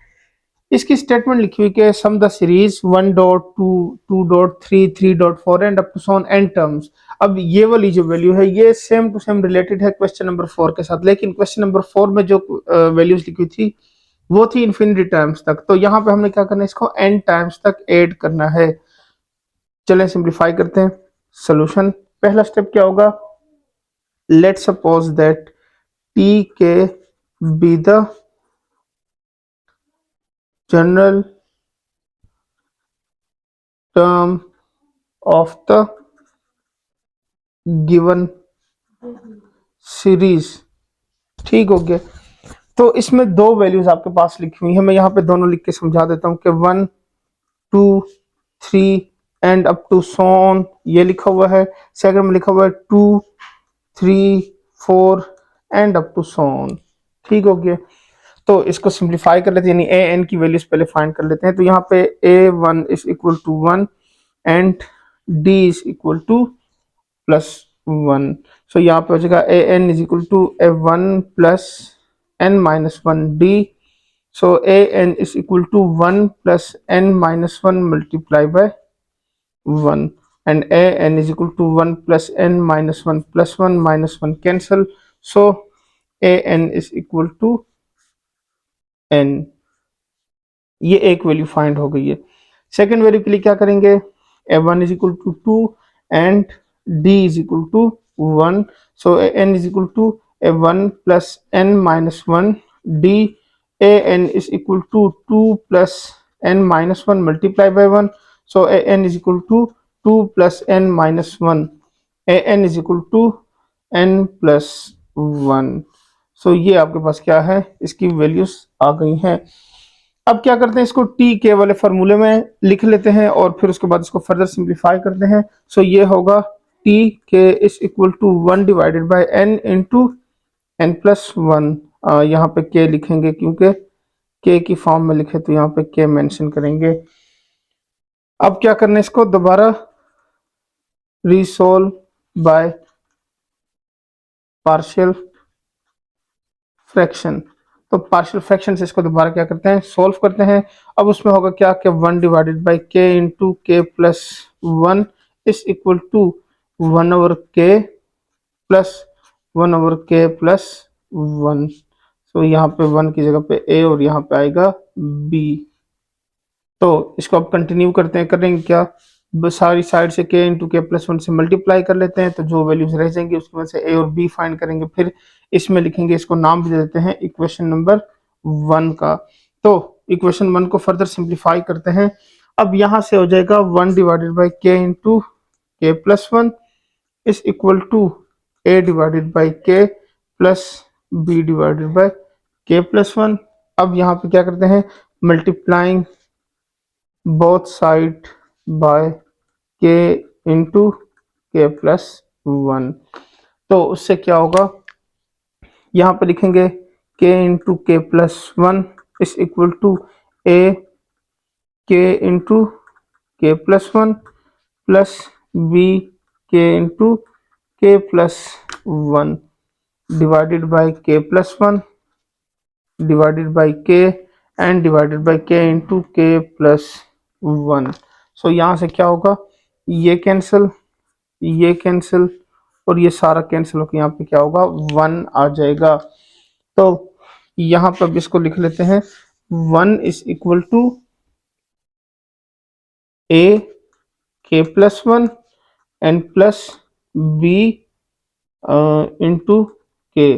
इसकी स्टेटमेंट लिखी हुई कि sum the series 1.2 2.3 3.4 and up to so on n terms. अब ये वाली जो वैल्यू है ये सेम टू सेम रिलेटेड है क्वेश्चन नंबर 4 के साथ, लेकिन क्वेश्चन नंबर 4 में जो वैल्यूज लिखी हुई थी वो थी इन्फिनिटी टाइम्स तक, तो यहाँ पे हमने क्या करना है, इसको एन टाइम्स तक ऐड करना है। चलें सिंप्लीफाई करते हैं। सोल्यूशन, पहला स्टेप क्या होगा, लेट्स सपोज दैट टी के be the general term of the given series. ठीक हो गया। तो इसमें दो वैल्यूज आपके पास लिखी हुई है, मैं यहाँ पे दोनों लिख के समझा देता हूँ कि 1 2 3 एंड अप टू सोन, ये लिखा हुआ है। सेकंड में लिखा हुआ है 2 3 4 एंड अप टू सोन। ठीक हो गया। तो इसको सिंप्लीफाई कर लेते हैं, यानी ए एन की वैल्यूज पहले फाइंड कर लेते हैं। तो यहाँ पे a1 is equal to 1 and d is equal to plus 1। सो यहाँ पे हो जाएगा a n is equal to a1 plus n minus 1 d। So a n is equal to 1 plus n minus 1 multiply by 1 and a n is equal to 1 plus n minus 1 plus 1 minus 1 cancel, so a n is equal to n। ये एक value find हो गई है। Second value के लिए क्या करेंगे, a1 is equal to 2 and d is equal to 1, so a n is equal to a1 plus n minus 1 d। a n is equal to 2 plus n minus 1 multiply by 1, so a n is equal to 2 plus n minus 1, a n is equal to n plus 1। So ये आपके पास क्या है, इसकी values आ गई हैं। अब क्या करते हैं, इसको टी के वाले फार्मूले में लिख लेते हैं और फिर उसके बाद इसको फर्दर सिंप्लीफाई करते हैं। सो ये होगा t k is equal to 1 divided by n into n plus 1। यहाँ पे के लिखेंगे क्योंकि के की फॉर्म में लिखे तो यहाँ पे के मेंशन करेंगे। अब क्या करना है, इसको दोबारा रिसोल्व बाय पार्शियल फ्रैक्शन। तो पार्शियल फ्रैक्शन से इसको दोबारा क्या करते हैं, सोल्व करते हैं। अब उसमें होगा क्या कि 1 divided by k into k plus 1 is equal to 1 over k plus 1 over k plus 1। तो यहाँ पे 1 की जगह पे a और यहाँ पे आएगा b। तो इसको अब कंटिन्यू करते हैं, करेंगे क्या, सारी साइड से के इंटू के प्लस 1 से मल्टीप्लाई कर लेते हैं, तो जो वैल्यूज रह जाएंगी उसकी वजह से a और b फाइंड करेंगे। फिर इसमें लिखेंगे, इसको नाम भी दे देते हैं इक्वेशन नंबर 1 का। तो इक्वेशन 1 को फर्दर सिंप्लीफाई करते हैं। अब यहाँ से हो जाएगा 1 divided by k into k plus 1 is equal to a divided by k plus b divided by k plus 1। अब यहाँ पे क्या करते हैं, multiplying both side by k into k plus 1। तो उससे क्या होगा, यहाँ पे लिखेंगे के into k plus 1 is equal to a के into k plus 1 plus B के into k plus 1 divided by k plus 1 divided by के and divided by k into k plus 1। सो यहाँ से क्या होगा, ये कैंसिल और ये सारा कैंसिल होकर यहाँ पे क्या होगा, 1 आ जाएगा। तो यहाँ पर इसको लिख लेते हैं, 1 is equal to a k plus 1 and plus b into k,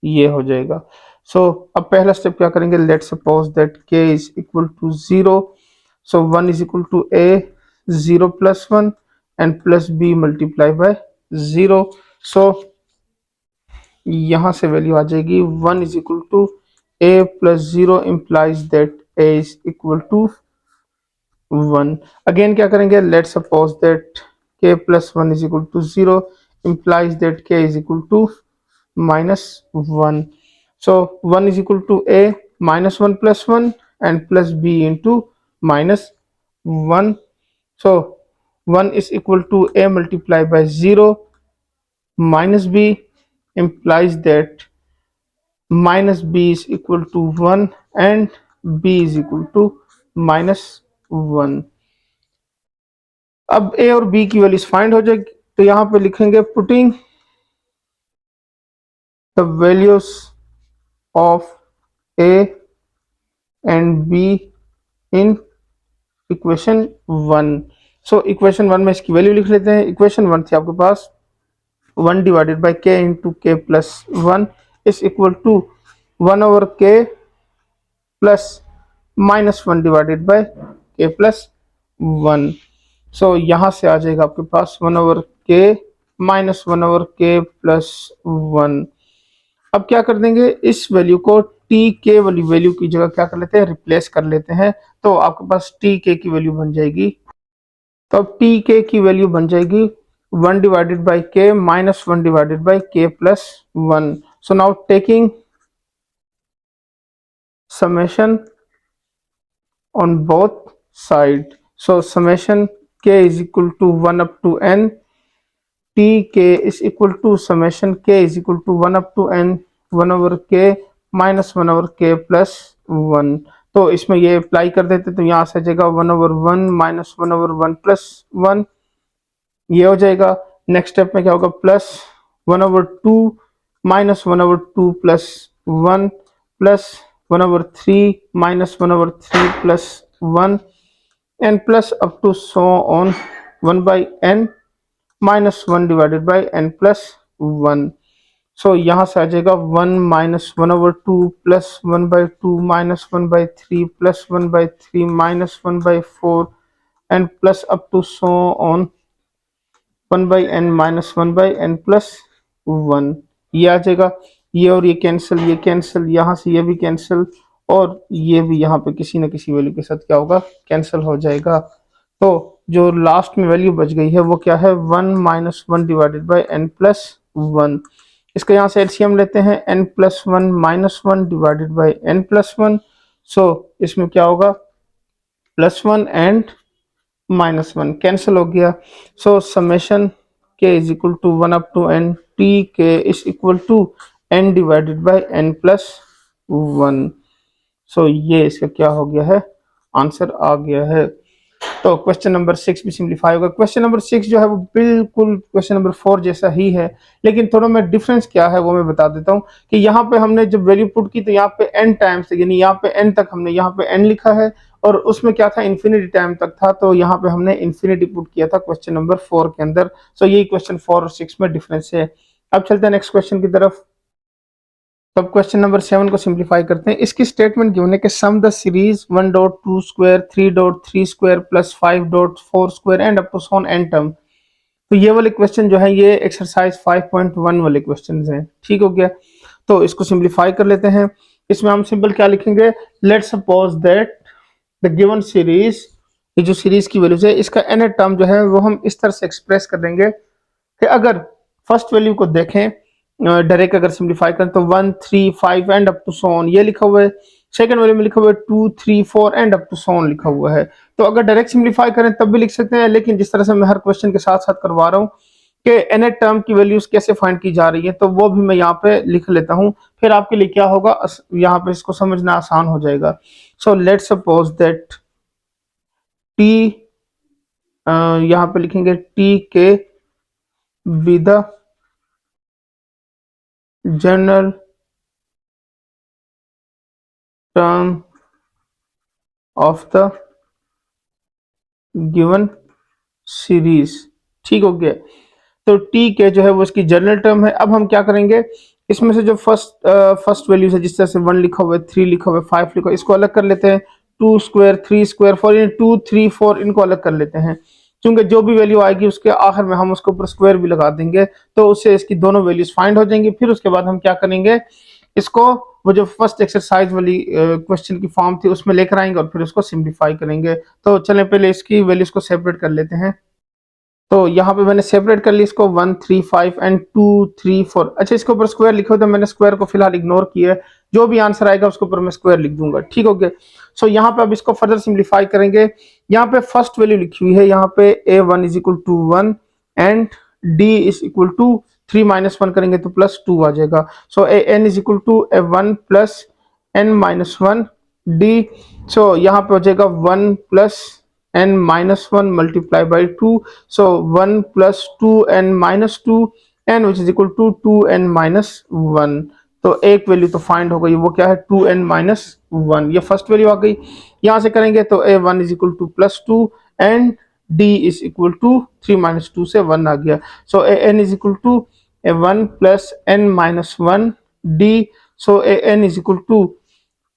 ये हो जाएगा। सो अब पहला स्टेप क्या करेंगे, let suppose that k is equal to 0, so 1 is equal to a 0 plus 1 and plus b multiply by 0। So यहाँ से value आ जाएगी 1 is equal to a plus 0 implies that a is equal to 1। Again क्या करेंगे, let suppose that k plus 1 is equal to 0 implies that k is equal to minus 1. So 1 is equal to a minus 1 plus 1 and plus b into minus 1. So 1 is equal to a multiplied by 0 minus b implies that minus b is equal to 1 and b is equal to -1। अब a और b की values find हो जाएगी, तो यहाँ पे लिखेंगे putting the values of a and b in equation 1। So equation 1 में इसकी वैल्यू लिख लेते हैं। इक्वेशन 1 थी आपके पास 1 divided by k into k plus 1 is equal to 1 over k plus -1 divided by k plus 1। सो यहाँ से आ जाएगा आपके पास 1 ओवर के -1 ओवर के प्लस 1। अब क्या कर देंगे, इस वैल्यू को टी के वाली वैल्यू की जगह क्या कर लेते हैं, रिप्लेस कर लेते हैं। तो आपके पास टी के की वैल्यू बन जाएगी, तो अब टी के की वैल्यू बन जाएगी 1 डिवाइडेड बाई के -1 divided by k plus 1। So now taking summation on both side, so summation k is equal to 1 up to n, tk is equal to summation k is equal to 1 up to n 1 over k minus 1 over k plus 1। तो इसमें ये apply कर देते तो यहाँ से आ जाएगा 1 over 1 minus 1 over 1 plus 1, ये हो जाएगा। नेक्स्ट स्टेप में क्या होगा, plus 1 over 2 minus 1 over 2 plus 1 plus 1 over 3 minus 1 over 3 plus 1 and plus up to so on 1 by n minus 1 divided by n plus 1। सो यहाँ से आ जाएगा 1 minus 1 over 2 plus 1 by 2 minus 1 by 3 plus 1 by 3 minus 1 by 4 and plus up to so on 1 by n minus 1 by n plus 1। ये आ जाएगा, ये और ये कैंसिल, यहाँ से ये भी कैंसिल और ये भी यहाँ पे किसी न किसी वैल्यू के साथ क्या होगा, कैंसिल हो जाएगा। तो जो लास्ट में वैल्यू बच गई है वो क्या है, 1 minus 1 divided by n plus 1। इसका यहाँ से एलसीएम लेते हैं, n plus 1 minus 1 divided by n plus 1। सो इसमें क्या होगा, प्लस 1 एंड -1 कैंसिल हो गया। सो समेशन के is equal to 1 up to n T k is equal to n divided by n plus 1। So ये इसका क्या हो गया है, आंसर आ गया है। तो क्वेश्चन नंबर 6 भी सिंप्लीफाई होगा। क्वेश्चन नंबर 6 जो है वो बिल्कुल क्वेश्चन नंबर 4 जैसा ही है, लेकिन थोड़ा में डिफरेंस क्या है वो मैं बता देता हूँ कि यहाँ पे हमने जब वैल्यू पुट की तो यहाँ पे n टाइम्स, यानी यहाँ पे n तक हमने यहाँ पे n लिखा है और उसमें क्या था, इन्फिनिटी टाइम तक था, तो यहाँ पे हमने इन्फिनिटी पुट किया था क्वेश्चन नंबर 4 के अंदर। सो यही क्वेश्चन 4 और 6 में डिफरेंस है। अब चलते हैं नेक्स्ट क्वेश्चन की तरफ। तब क्वेश्चन नंबर 7 को सिंप्लीफाई करते हैं। इसकी स्टेटमेंट गिवन है कि sum the series 1.2 square 3.3 square plus 5.4 square and up to so on n term. तो ये वाले क्वेश्चन जो है ये एक्सरसाइज 5.1 वाले क्वेश्चन हैं, ठीक हो गया। तो इसको सिंप्लीफाई कर लेते हैं। इसमें हम सिंपल क्या लिखेंगे, let's suppose that the given series, ये जो सीरीज की वैल्यूज है इसका एन टर्म जो है वो हम इस तरह से एक्सप्रेस कर देंगे कि अगर फर्स्ट वैल्यू को देखें डायरेक्ट अगर सिंप्लीफाई करें तो 1 3 5 and up to so on ये लिखा हुआ है, सेकंड वैल्यू में लिखा हुआ है 2 3 4 and up to so on लिखा हुआ है। तो अगर डायरेक्ट सिंप्लीफाई करें तब भी लिख सकते हैं, लेकिन जिस तरह से मैं हर क्वेश्चन के साथ साथ करवा रहा हूँ कि एन टर्म की वैल्यूज कैसे फाइंड की जा रही है, तो वो भी मैं यहाँ पे लिख लेता हूँ, फिर आपके लिए क्या होगा, यहाँ पे इसको समझना आसान हो जाएगा। So let's suppose that T, यहाँ पे लिखेंगे टी के be the general term of the given series, ठीक हो गया। तो टी के जो है वो इसकी जनरल टर्म है। अब हम क्या करेंगे, इसमें से जो फर्स्ट वैल्यू है, जिस तरह से 1 लिखा हुआ है 3 लिखा हुआ है 5 लिखा हुआ है, इसको अलग कर लेते हैं। 2 स्क्वायर 3 स्क्वायर 4, 2 3 4 इनको अलग कर लेते हैं, क्योंकि जो भी वैल्यू आएगी उसके आखिर में हम उसके ऊपर स्क्वायर भी लगा देंगे, तो उससे इसकी दोनों वैल्यूज फाइंड हो जाएंगी। फिर उसके बाद हम क्या करेंगे, इसको वो जो फर्स्ट एक्सरसाइज वाली क्वेश्चन की फॉर्म थी उसमें लेकर आएंगे और फिर उसको सिंप्लीफाई करेंगे। तो चलें पहले इसकी वैल्यूज को सेपरेट कर लेते हैं। तो यहाँ पे मैंने सेपरेट कर ली इसको 1 3 5 एंड 2 3 4। अच्छा, इसके ऊपर स्क्वायर लिखो तो मैंने स्क्वायर को फिलहाल इग्नोर किया है, जो भी आंसर आएगा उसके ऊपर मैं स्क्वायर लिख दूंगा, ठीक हो गया। सो यहाँ पे अब इसको फर्दर सिंप्लीफाई करेंगे। यहाँ पे फर्स्ट वैल्यू लिखी हुई है, यहाँ पे a1 is equal to 1 and d is equal to 3 minus 1 करेंगे तो प्लस 2 आ जाएगा। So an is equal to a1 plus n minus 1 d. So यहाँ पे हो जाएगा 1 plus n minus one multiply by two. So 1 plus two n minus two n which is equal to 2n minus one. तो एक value तो find हो गई, वो क्या है 2n माइनस वन, ये फर्स्ट वैल्यू आ गई। यहाँ से करेंगे तो a1 is equal to plus two and d is equal to 3 minus two से 1 आ गया। So an is equal to a1 plus n minus one d। So an is equal to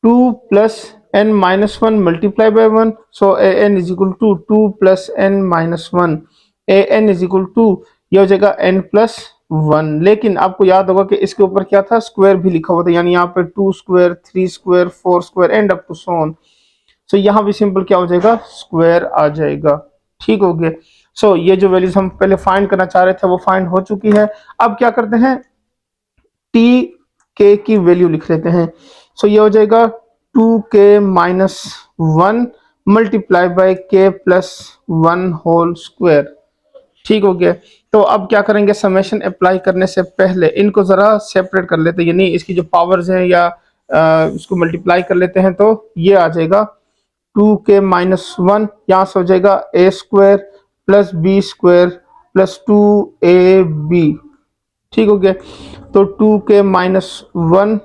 2 plus n minus one multiply by 1। So an is equal to 2 plus n minus one. an is equal to ये हो जाएगा n plus one. लेकिन आपको याद होगा कि इसके ऊपर क्या था, स्क्वायर भी लिखा हुआ था, यानी यहाँ पे 2 square 3 square 4 square and up to so on. So यहाँ भी सिंपल क्या हो जाएगा, स्क्वायर आ जाएगा। ठीक हो गया। सो ये जो वैल्यूज हम पहले फाइंड करना चाह रहे थे वो फाइंड हो चुकी है। अब क्या करते हैं, टी के की वैल्यू लिख लेते हैं। सो ये हो जाएगा 2k minus one multiply by k plus one whole square. ठीक हो गया। तो अब क्या करेंगे, समेशन अप्लाई करने से पहले इनको जरा सेपरेट कर लेते हैं, यानी इसकी जो पावर्स हैं या इसको मल्टीप्लाई कर लेते हैं। तो ये आ जाएगा 2k माइनस वन, यहाँ से हो जाएगा a square plus b square plus 2ab। ठीक हो गया। तो 2k minus one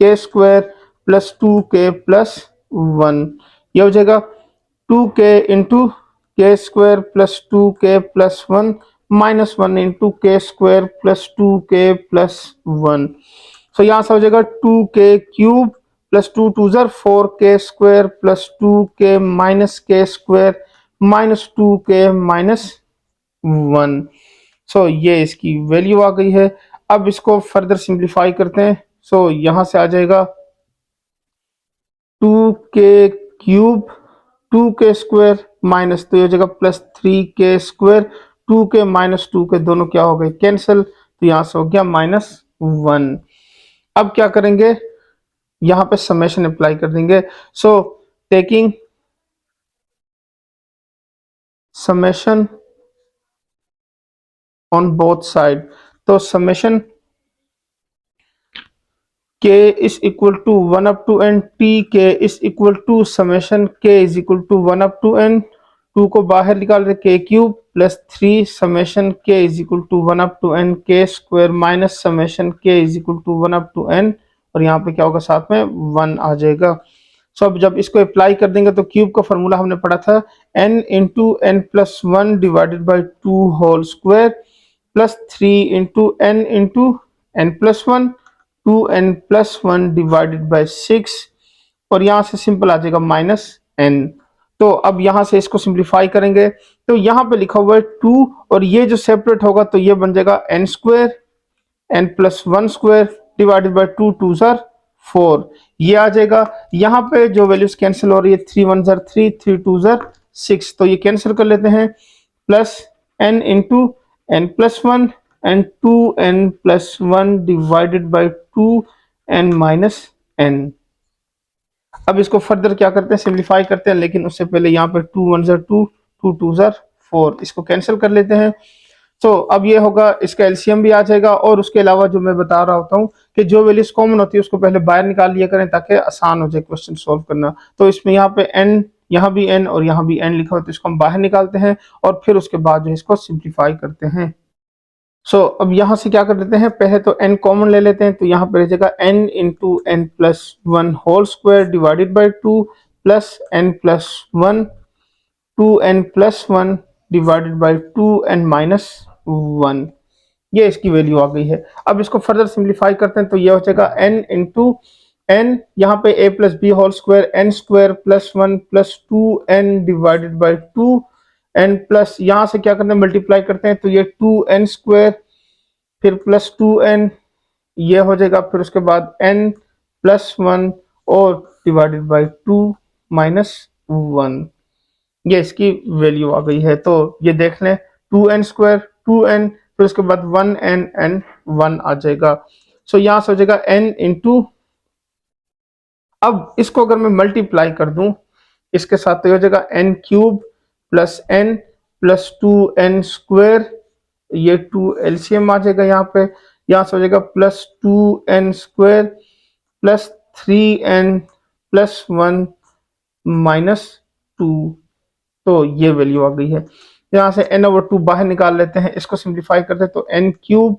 k square plus 2k plus one, ये हो जाएगा 2k into k square plus 2k plus one minus one into k square plus 2k plus one. So यहाँ से हो जाएगा 2k cube plus two two जर 4k square plus 2k minus k square minus 2k minus one. So ये इसकी value आ गई है। अब इसको फर्दर सिंप्लीफाई करते हैं। सो यहां से आ जाएगा 2k cube 2k square minus, तो ये हो जाएगा plus 3k square. 2k minus 2k दोनों क्या हो गए, कैंसिल, तो यहां से हो गया माइनस वन। अब क्या करेंगे, यहां पे समेशन अप्लाई कर देंगे। सो taking summation on both side, तो summation k is equal to 1 up to n, tk is equal to summation k is equal to 1 up to n, 2 को बाहर निकाल रहे k cube plus 3 summation k is equal to 1 up to n k square minus summation k is equal to 1 up to n, और यहाँ पे क्या होगा साथ में 1 आ जाएगा। सो अब जब इसको अप्लाई कर देंगे तो क्यूब का फॉर्मूला हमने पढ़ा था n into N plus one divided by two whole square plus 3 into N plus one 2n plus one divided by six, और यहाँ से सिंपल आ जाएगा माइनस n। तो अब यहाँ से इसको सिंप्लीफाई करेंगे तो यहाँ पे लिखा हुआ है 2, और ये जो सेपरेट होगा तो ये बन जाएगा n square n plus one square divided by two two ज़र 4, ये आ जाएगा। यहाँ पे जो वैल्यूज कैंसिल हो रही है 3 1 ज़र 3 3 2 ज़र 6, तो ये कैंसिल कर लेते हैं, plus n into N plus one and 2n plus one divided by 2n minus n। अब इसको फर्दर क्या करते हैं, सिंप्लीफाई करते हैं, लेकिन उससे पहले यहाँ पे 2 1 ज़र 2 2 2 ज़र 4, इसको कैंसिल कर लेते हैं। तो अब ये होगा, इसका एलसीएम भी आ जाएगा, और उसके अलावा जो मैं बता रहा होता हूँ कि जो वैल्यूज कॉमन होती है उसको पहले बाहर निकाल लिया करें ताकि आसान हो जाए क्वेश्चन सॉल्व करना। तो इसमें यहाँ पे n, यहाँ भी n और यहाँ भी n लिखा हुआ है, तो इसको हम बाहर निकालते हैं और फिर उसके बाद जो है इसको सिंप्लीफाई करते हैं। सो अब यहाँ से क्या कर लेते हैं, पहले तो n कॉमन ले लेते हैं, तो यहाँ पे रह जाएगा n into N plus one whole square divided by two plus n plus one 2n plus one divided by 2n minus one, ये इसकी वैल्यू आ गई है। अब इसको फर्दर सिंप्लीफाई करते हैं तो ये हो जाएगा n इंटू एन, यहाँ पे a plus b whole square n square plus one plus 2n divided by 2n plus, यहाँ से क्या करते हैं मल्टीप्लाई करते हैं तो ये 2n स्क्वायर फिर प्लस 2n, ये हो जाएगा, फिर उसके बाद n प्लस वन और डिवाइडेड बाई 2 माइनस वन, ये इसकी वैल्यू आ गई है। तो ये देख लें 2n स्क्वायर 2n फिर उसके बाद 1n एंड 1 आ जाएगा। सो यहाँ से हो जाएगा n इंटू, अब इसको अगर मैं मल्टीप्लाई कर दूं इसके साथ तो ये हो जाएगा n cube plus n plus 2n square, ये 2 एलसीएम आ जाएगा यहाँ पे, यहाँ से हो जाएगा plus 2n square plus 3n plus 1 minus 2। तो ये वैल्यू आ गई है। यहाँ से n/2 बाहर निकाल लेते हैं, इसको सिंप्लीफाई करते हैं तो n cube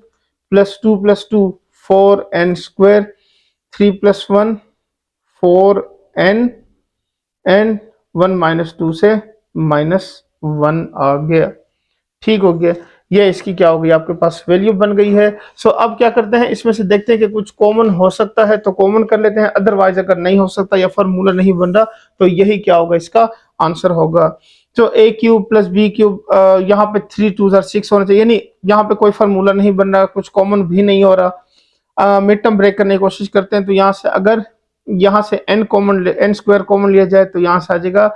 plus two 4n square, 3 plus 1 4n and 1 minus 2 से -1 आ गया। ठीक हो गया। ये इसकी क्या हो गई, आपके पास वैल्यू बन गई है। सो अब क्या करते हैं, इसमें से देखते हैं कि कुछ कॉमन हो सकता है तो कॉमन कर लेते हैं, अदरवाइज अगर नहीं हो सकता या फार्मूला नहीं बन रहा तो यही क्या होगा, इसका आंसर होगा। तो a cube plus b cube, यहाँ पे 3 2 6 होना चाहिए, यानी यहाँ पे कोई फार्मूला नहीं बन रहा, कुछ कॉमन भी नहीं हो रहा। मिड टर्म ब्रेक करने की कोशिश करते हैं, तो यहाँ से अगर यहाँ से n स्क्वायर कॉमन लिया जाए तो यहाँ से आ जाएगा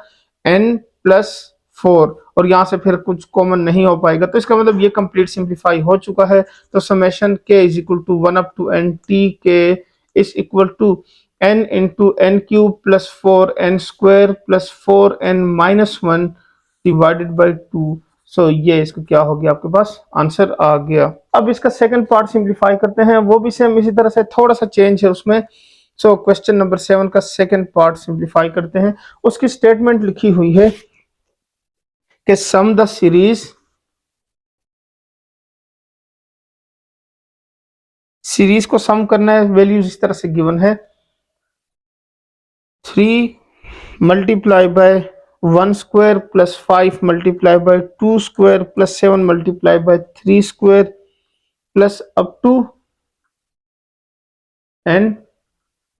n प्लस 4, और यहाँ से फिर कुछ कॉमन नहीं हो पाएगा, तो इसका मतलब ये कंप्लीट सिंप्लीफाई हो चुका है। तो summation k is equal to 1 up to n t k is equal to n into n cube plus 4n square plus 4n minus 1 divided by 2। सो ये इसका क्या हो गया, आपके पास आंसर आ गया। अब इसका सेकंड पार्ट सिंप्लीफाई करते हैं, वो भी सेम इसी तरह से, थोड़ा सा चेंज है उसमें। सो क्वेश्चन नंबर 7 का सेकंड पार्ट सिंप्लीफाई करते हैं। उसकी स्टेटमेंट लिखी हुई है कि सम द सीरीज को सम करना है। वैल्यूज इस तरह से गिवन है, 3 multiply by 1 square plus 5 multiply by 2 square plus 7 multiply by 3 square plus up to n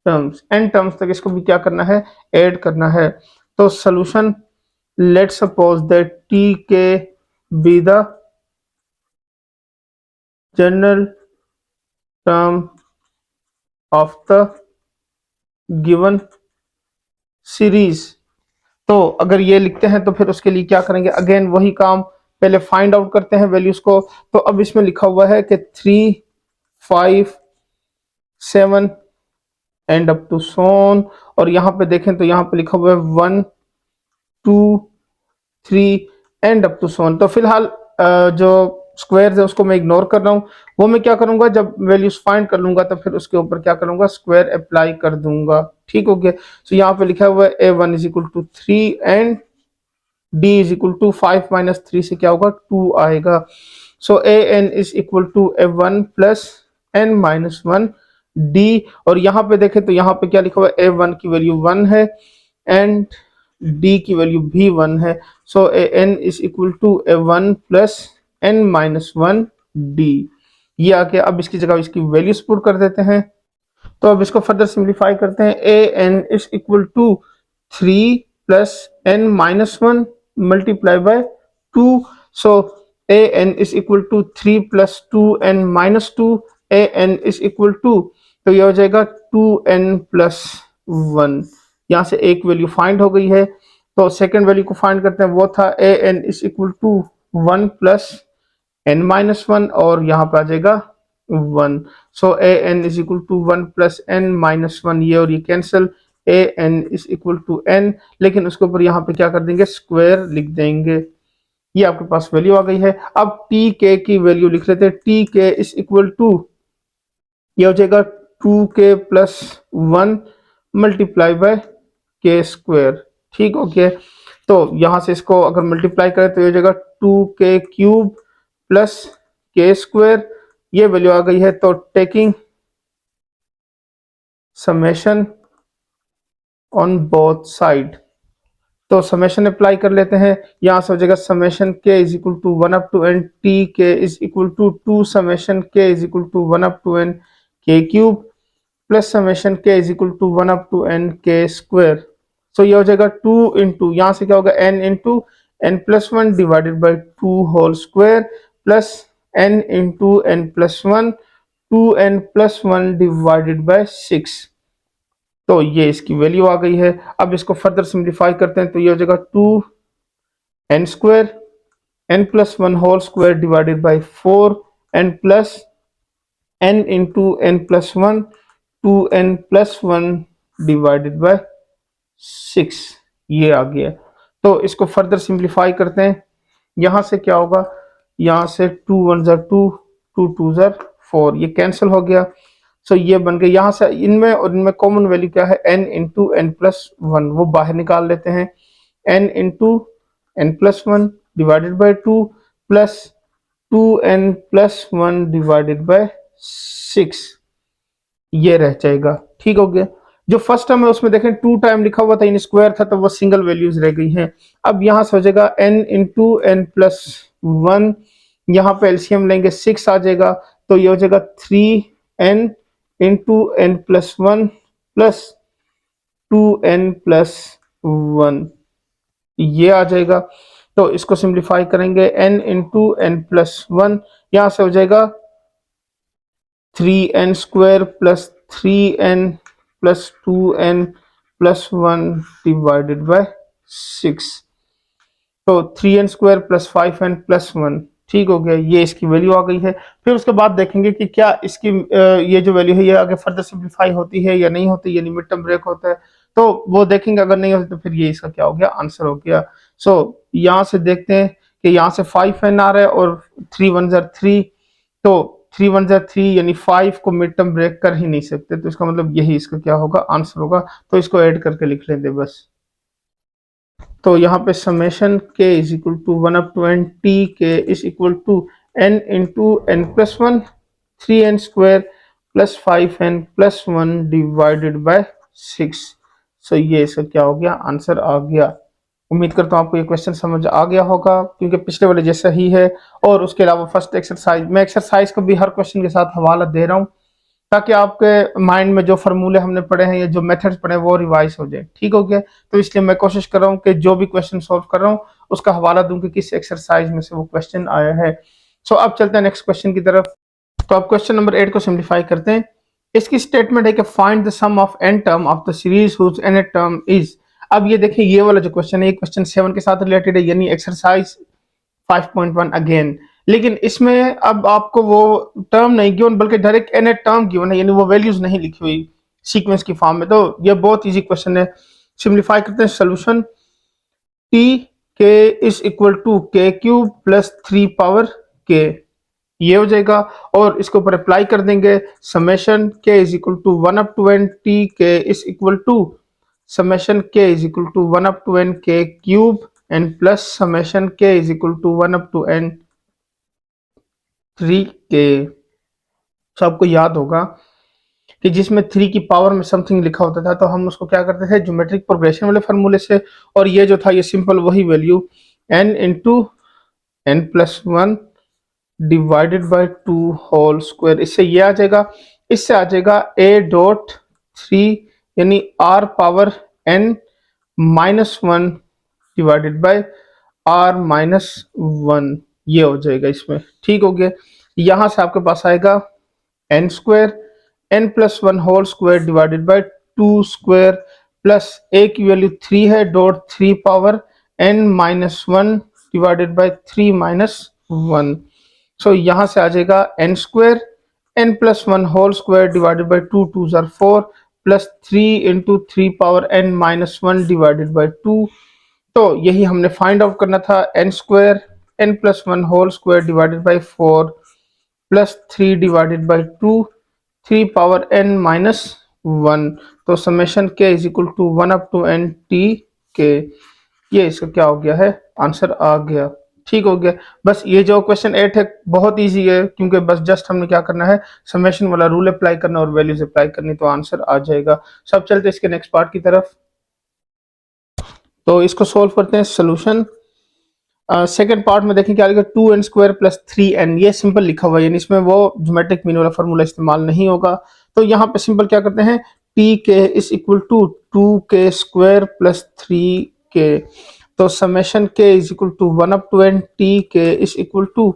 terms तक इसको भी क्या करना है, ऐड करना है। तो solution, let suppose that T के be the general term of the given series. तो अगर ये लिखते हैं तो फिर उसके लिए क्या करेंगे, अगेन वही काम, पहले फाइंड आउट करते हैं वैल्यूज को। तो अब इसमें लिखा हुआ है कि 3 5 7 एंड अप टू सोन, और यहाँ पे देखें तो यहाँ पे लिखा हुआ है 1 2 3 एंड अप टू सोन। तो फिलहाल जो स्क्वायर है उसको मैं इग्नोर कर रहा हूँ, वो मैं क्या करूंगा, जब वैल्यूज फाइंड कर लूंगा तो फिर उसके ऊपर क्या करूंगा, स्क्वायर अप्लाई कर दूंगा। ठीक हो गया। तो यहाँ पे लिखा हुआ है a1 is equal to 3 and d is equal to 5 minus 3 से क्या होगा, 2 आएगा। So an is equal to a1 plus n minus 1 d, और यहाँ पे देखें तो यहाँ पे क्या लिखा हुआ है, a1 की वैल्यू 1 है एंड d की वैल्यू भी 1 है। So an is equal to a1 plus n minus 1 d। ये आके अब इसकी जगह इसकी वैल्यूज पुट कर देते हैं। तो अब इसको फर्दर सिंप्लीफाई करते हैं, an is equal to 3 plus n minus 1 multiply by 2। So an is equal to 3 plus 2n minus 2, an is equal to, तो ये हो जाएगा 2n प्लस 1। यहाँ से एक वैल्यू फाइंड हो गई है, तो सेकंड वैल्यू को फाइंड करते हैं, वो था an is equal to 1 plus n minus 1, और यहाँ पे आ जाएगा 1। So an is equal to 1 plus n minus 1, ये और ये cancel, an is equal to n, लेकिन उसके ऊपर यहाँ पे क्या कर देंगे, स्क्वायर लिख देंगे। ये आपके पास वैल्यू आ गई है। अब टी के की वैल्यू लिख लेते हैं, t k is equal to, ये हो जाएगा 2k प्लस 1 मल्टीप्लाई बाय के स्क्वायर। ठीक हो गया। तो यहां से इसको अगर मल्टीप्लाई करें तो ये हो जाएगा 2k cube plus k square, ये वैल्यू आ गई है। तो taking summation on both side, तो समेशन अप्लाई कर लेते हैं। यहां से हो जाएगा summation k is equal to 1 up to n T k is equal to 2 summation k is equal to 1 up to n k cube plus summation k is equal to 1 up to n k square. So ये हो जाएगा 2 into, यहाँ से क्या होगा, n into n plus 1 divided by 2 whole square plus n into n plus 1 2n plus 1 divided by 6। तो ये इसकी वैल्यू आ गई है। अब इसको फर्दर सिंप्लीफाई करते हैं, तो ये हो जाएगा 2n square n plus 1 whole square divided by 4n plus n into n plus 1 2n plus 1 divided by 6, ये आ गया। तो इसको फर्दर सिंप्लीफाई करते हैं, यहां से क्या होगा, यहां से 2 1 ज़ा 2 2 2 ज़ा 4, ये कैंसिल हो गया। सो ये बन गए। यहाँ से इनमें और इनमें कॉमन वैल्यू क्या है, n into N plus one, वो बाहर निकाल लेते हैं। n into N plus one divided by two plus 2n plus one divided by 6, ये रह जाएगा। ठीक हो गया। जो फर्स्ट टर्म है उसमें देखें 2 टाइम लिखा हुआ था, इन स्क्वायर था, तो वो सिंगल वैल्यूज रह गई हैं। अब यहाँ से हो जाएगा n into N plus one, यहाँ पे एलसीएम लेंगे 6 आ जाएगा, तो ये हो जाएगा 3n into N plus one plus 2n plus one, ये आ जाएगा। तो इसको सिंप्लीफाई करेंगे, n into N plus one, यहाँ से हो जाएगा 3n square plus 3n plus 2n plus one divided by 6, तो 3n square plus 5n plus one. ठीक हो गया, ये इसकी वैल्यू आ गई है। फिर उसके बाद देखेंगे कि क्या इसकी ये जो वैल्यू है ये आगे फर्दर सिंप्लीफाई होती है या नहीं होती, यानी मिड टर्म ब्रेक होता है, तो वो देखेंगे। अगर नहीं होती तो फिर ये इसका क्या हो गया, आंसर हो गया। सो यहाँ से देखते हैं कि यहाँ से 5n आ रहा है और 3 1 3, तो 3 1 3 यानी 5 को मिड टर्म ब्रेक कर ही नहीं सकते, तो इसका मतलब यही इसका क्या होगा, आंसर होगा। तो इसको ऐड करके लिख लेंगे बस। तो यहाँ पे summation k is equal to 1 up to n t k is equal to n into N plus one 3n square plus 5n plus one divided by 6। So ये इसका क्या हो गया, आंसर आ गया। उम्मीद करता हूँ आपको ये क्वेश्चन समझ आ गया होगा, क्योंकि पिछले वाले जैसा ही है। और उसके अलावा फर्स्ट एक्सरसाइज, मैं एक्सरसाइज का भी हर क्वेश्चन के साथ हवाला दे रहा हूँ, ताकि आपके माइंड में जो फार्मूले हमने पढ़े हैं या जो मेथड्स पढ़े हैं वो रिवाइज हो जाए। ठीक हो गया। तो इसलिए मैं कोशिश कर रहा हूँ कि जो भी क्वेश्चन सॉल्व कर रहा हूँ उसका हवाला दूं कि किस एक्सरसाइज में से वो क्वेश्चन आया है। सो अब चलते हैं नेक्स्ट क्वेश्चन की तरफ। तो अब क्वेश्चन नंबर 8 को सिंप्लीफाई करते हैं। इसकी स्टेटमेंट है कि find the sum of n term of the series whose n term is. अब ये देखिए, ये वाला जो क्वेश्चन है ये क्वेश्चन 7 के साथ रिलेटेड है, यानी एक्सरसाइज 5.1 अगेन। लेकिन इसमें अब आपको वो टर्म नहीं गिवन, बल्कि डायरेक्ट एन टर्म गिवन है, यानी वो वैल्यूज नहीं लिखी हुई सीक्वेंस की फॉर्म में। तो ये बहुत इजी क्वेश्चन है। सिंप्लीफाई करते हैं। Solution t k is equal to k cube plus 3 power k, ये हो जाएगा। और इसके ऊपर अप्लाई कर देंगे summation k is equal to 1 up to n t k is equal to summation k is equal to 1 up to n k cube and plus summation k is equal to 1 up to n 3k। सबको याद होगा कि जिसमें 3 की power में something लिखा होता था तो हम उसको क्या करते थे, ज्योमेट्रिक प्रोग्रेशन वाले फार्मूले से। और ये जो था ये सिंपल वही value n into N plus one divided by two whole square, इससे ये आ जाएगा। इससे आ जाएगा a डॉट 3 यानी r power n minus one divided by r minus one, ये हो जाएगा इसमें। ठीक हो गया। यहां से आपके पास आएगा n square n plus one whole square divided by two square plus a की वैल्यू 3 है, dot 3 power n minus one divided by 3 minus one. So यहां से आ जाएगा n square n plus one whole square divided by two, two जार 4 plus 3 into 3 power n minus one divided by टू। तो यही हमने फाइंड आउट करना था, n square n plus one whole square divided by 4 plus 3 divided by two, 3 power n minus one. तो summation k is equal to 1 up to n t k, ये इसका क्या हो गया है, आंसर आ गया। ठीक हो गया। बस ये जो क्वेश्चन 8 है बहुत इजी है, क्योंकि बस जस्ट हमने क्या करना है, समेशन वाला रूल अप्लाई करना और वैल्यूज अप्लाई करनी, तो आंसर आ जाएगा। सब चलते इसके नेक्स्ट पार्ट की तरफ। तो इसको सोल्व करते हैं। सोल्यूशन सेकंड पार्ट में देखें क्या लिखा, 2n स्क्वायर प्लस 3n, ये सिंपल लिखा हुआ है, यानी इसमें वो ज्योमेट्रिक मीन वाला फार्मूला इस्तेमाल नहीं होगा। तो यहाँ पे सिंपल क्या करते हैं, t k is equal to 2k square plus 3k। तो summation k is equal to 1 up to n T k is equal to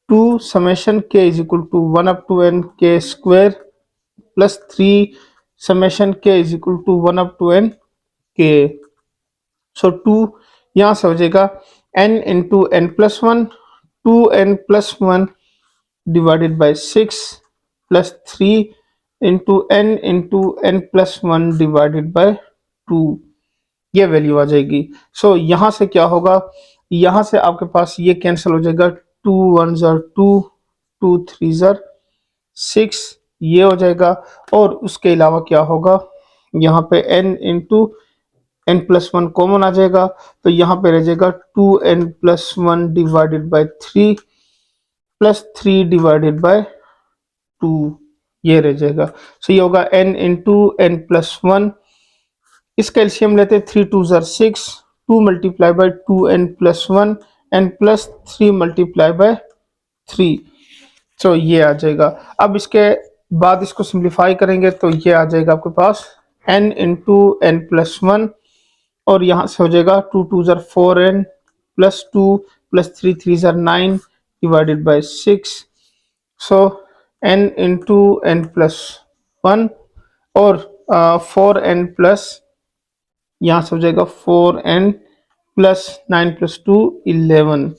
2 summation k is equal to 1 up to n k square plus 3 summation k is equal to 1 up to n k। So 2 यहाँ से हो जाएगा n into N plus one, 2n plus one divided by 6 plus 3 into N plus one divided by 2, ये value आ जाएगी। सो यहाँ से क्या होगा, यहाँ से आपके पास ये कैंसिल हो जाएगा, 2 1 जार 2, 2 3 जार 6 ये हो जाएगा। और उसके अलावा क्या होगा, यहाँ पे n into N plus one common आ जाएगा, तो यहाँ पे रह जाएगा 2n+1 divided by 3 plus 3 divided by 2, ये रह जाएगा। सो ये होगा n into N plus one, इसका एलसीएम लेते हैं, 3 2 ज़ार 6, 2 multiply by 2n+1 n plus 3 multiply by 3। So ये आ जाएगा। अब इसके बाद इसको सिंप्लीफाई करेंगे तो ये आ जाएगा आपके पास n into N plus one, और यहाँ से हो जाएगा 2 2 ज़ार 4n प्लस 2 प्लस 3 3 ज़ार 9 divided by 6। So n into N plus one, और 4n प्लस, यहाँ से हो जाएगा 4n प्लस 9 प्लस 2 11,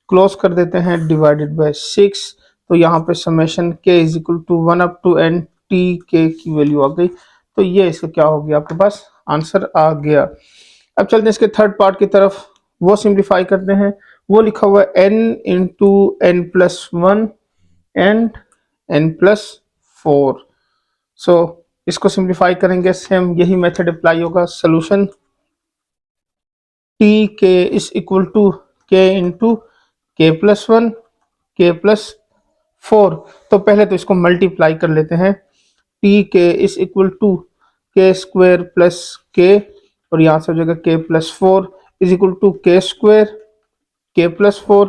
क्लोज कर देते हैं डिवाइडेड बाय 6। तो यहाँ पे summation k is equal to 1 up to n t k की वैल्यू आ गई। तो ये इसका क्या हो गया, आपके पास आंसर आ गया। अब चलते हैं इसके थर्ड पार्ट की तरफ, वो सिंप्लीफाई करते हैं। वो लिखा हुआ है n into N plus one and n plus four. So इसको सिंप्लीफाई करेंगे, सेम यही मेथड अप्लाई होगा। Solution t k is equal to k into k plus one k plus four. तो पहले तो इसको मल्टीप्लाई कर लेते हैं। T k is equal to k square plus k, और यहाँ से हो जाएगा k plus four is equal to k square k plus four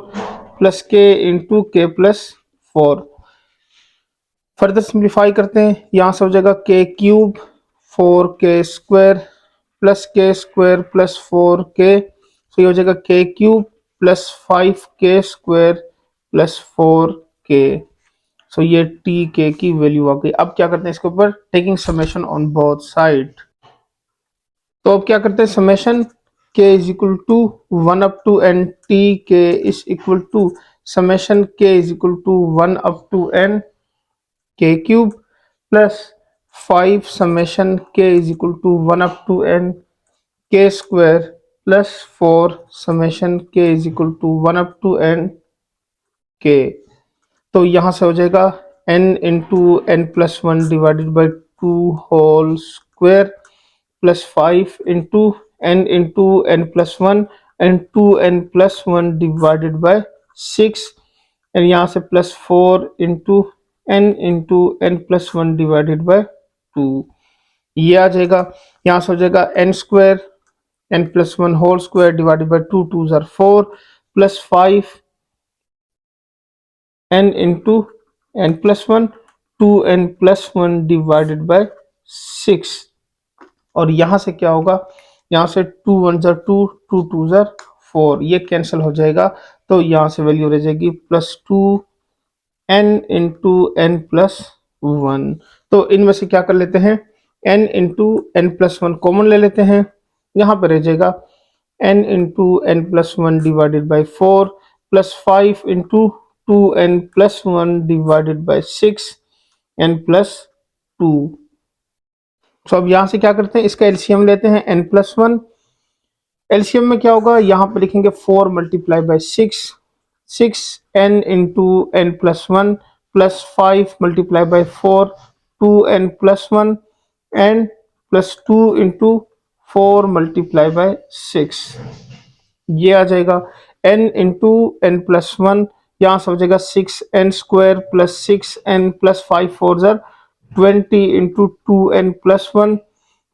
plus k into k plus four. Further simplify करते हैं, यहाँ से हो जाएगा के क्यूब 4k² प्लस 4k, तो ये हो जाएगा के cube plus 5k² plus 4k। सो ये टी के की वैल्यू आ गई। अब क्या करते हैं इसके ऊपर, taking summation on both side. तो अब क्या करते हैं, समेशन के is equal to 1 up to n t k is equal to summation के is equal to 1 up to N k cube plus 5 summation के is equal to 1 up to N के square plus 4 summation के is equal to 1 up to N k. तो यहाँ से हो जाएगा n into N plus one divided by 2 whole square plus 5 into N plus one and 2n+1 divided by 6, and यहाँ से plus 4 into N plus one divided by 2, ये आ जाएगा। यहाँ से हो जाएगा n square n plus one whole square divided by 2 2 ज़ार 4 plus 5 n into N plus one 2n+1 divided by 6, और यहाँ से क्या होगा, यहाँ से 2 1 ज़ार 2 2 2 ज़ार 4, ये कैंसिल हो जाएगा। तो यहाँ से वैल्यू रह जाएगी plus 2 n into N plus one. तो इनमें से क्या कर लेते हैं, n into N plus one common ले लेते हैं, यहाँ पर रह जाएगा n into N plus one divided by 4 plus 5 into 2n+1 divided by 6 n plus 2। तो अब यहाँ से क्या करते हैं, इसका एलसीएम लेते हैं n+1। एलसीएम में क्या होगा, यहाँ पे लिखेंगे 4 multiply by 6 n into N plus one plus 5 multiply by 4 2n+1 and plus 2 into 4 multiply by 6, ये आ जाएगा n into N plus one, यहाँ से हो जाएगा 6n² प्लस 6n प्लस 5 4 ज़ार 20 इंटू 2n+1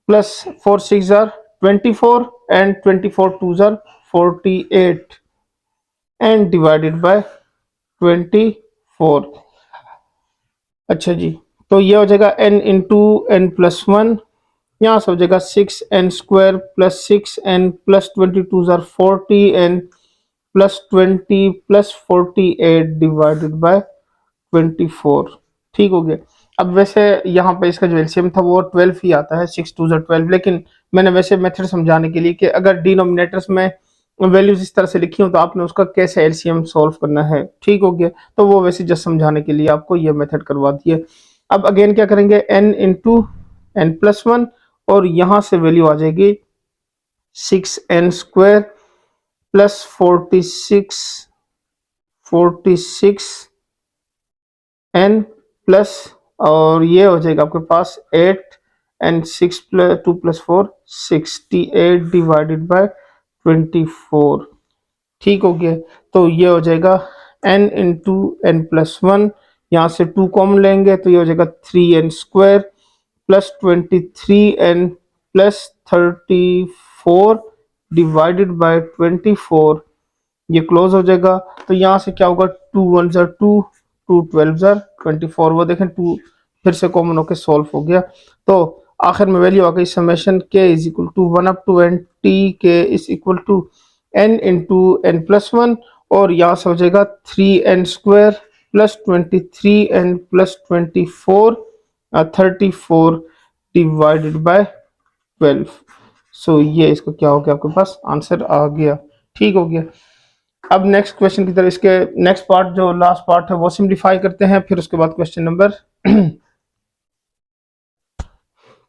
प्लस 4 6 ज़ार 24 एंड 24 2 ज़ार 48 एंड डिवाइडेड बाय 24। अच्छा जी, तो ये हो जाएगा n into N plus one, यहाँ से हो जाएगा 6n² प्लस 6n प्लस 22 ज़ार 40 n plus 20 plus 48 divided by 24। ठीक हो गया। अब वैसे यहाँ पे इसका जो एलसीएम था वो 12 ही आता है, 6 2 ज़ार 12, लेकिन मैंने वैसे मेथड समझाने के लिए कि अगर डिनोमिनेटर्स में वैल्यूज इस तरह से लिखी हो तो आपने उसका कैसे एलसीएम सॉल्व करना है। ठीक हो गया, तो वो वैसे जस्ट समझाने के लिए आपको ये मेथड करवा दिए। अब अगेन क्या करेंगे, n into N plus one, और यहाँ से वैल्यू आ जाएगी 6n² प्लस 46 n प्लस और ये हो जाएगा आपके पास 8 and 6 plus 2 plus 4 68 divided by 24। ठीक हो गया। तो ये हो जाएगा n into N plus one, यहाँ से 2 कॉमन लेंगे तो ये हो जाएगा 3n square plus 23n plus 34 divided by 24। ये क्लोज हो जाएगा। तो यहाँ से क्या होगा, 2 1 जार 2, 2 12 जार 24। वो देखें 2 फिर से कॉमन होकर सॉल्व हो गया। तो आखिर में वैल्यू आ गई समेशन के is equal to 1 up to n t k is equal to n into N plus one, और यहाँ से हो जाएगा 3n square plus 23n plus 24 34 divided by 12। So ये इसका क्या हो गया, आपके पास आंसर आ गया। ठीक हो गया। अब नेक्स्ट क्वेश्चन की तरफ, इसके नेक्स्ट पार्ट जो लास्ट पार्ट है वो सिंप्लीफाई करते हैं, फिर उसके बाद क्वेश्चन नंबर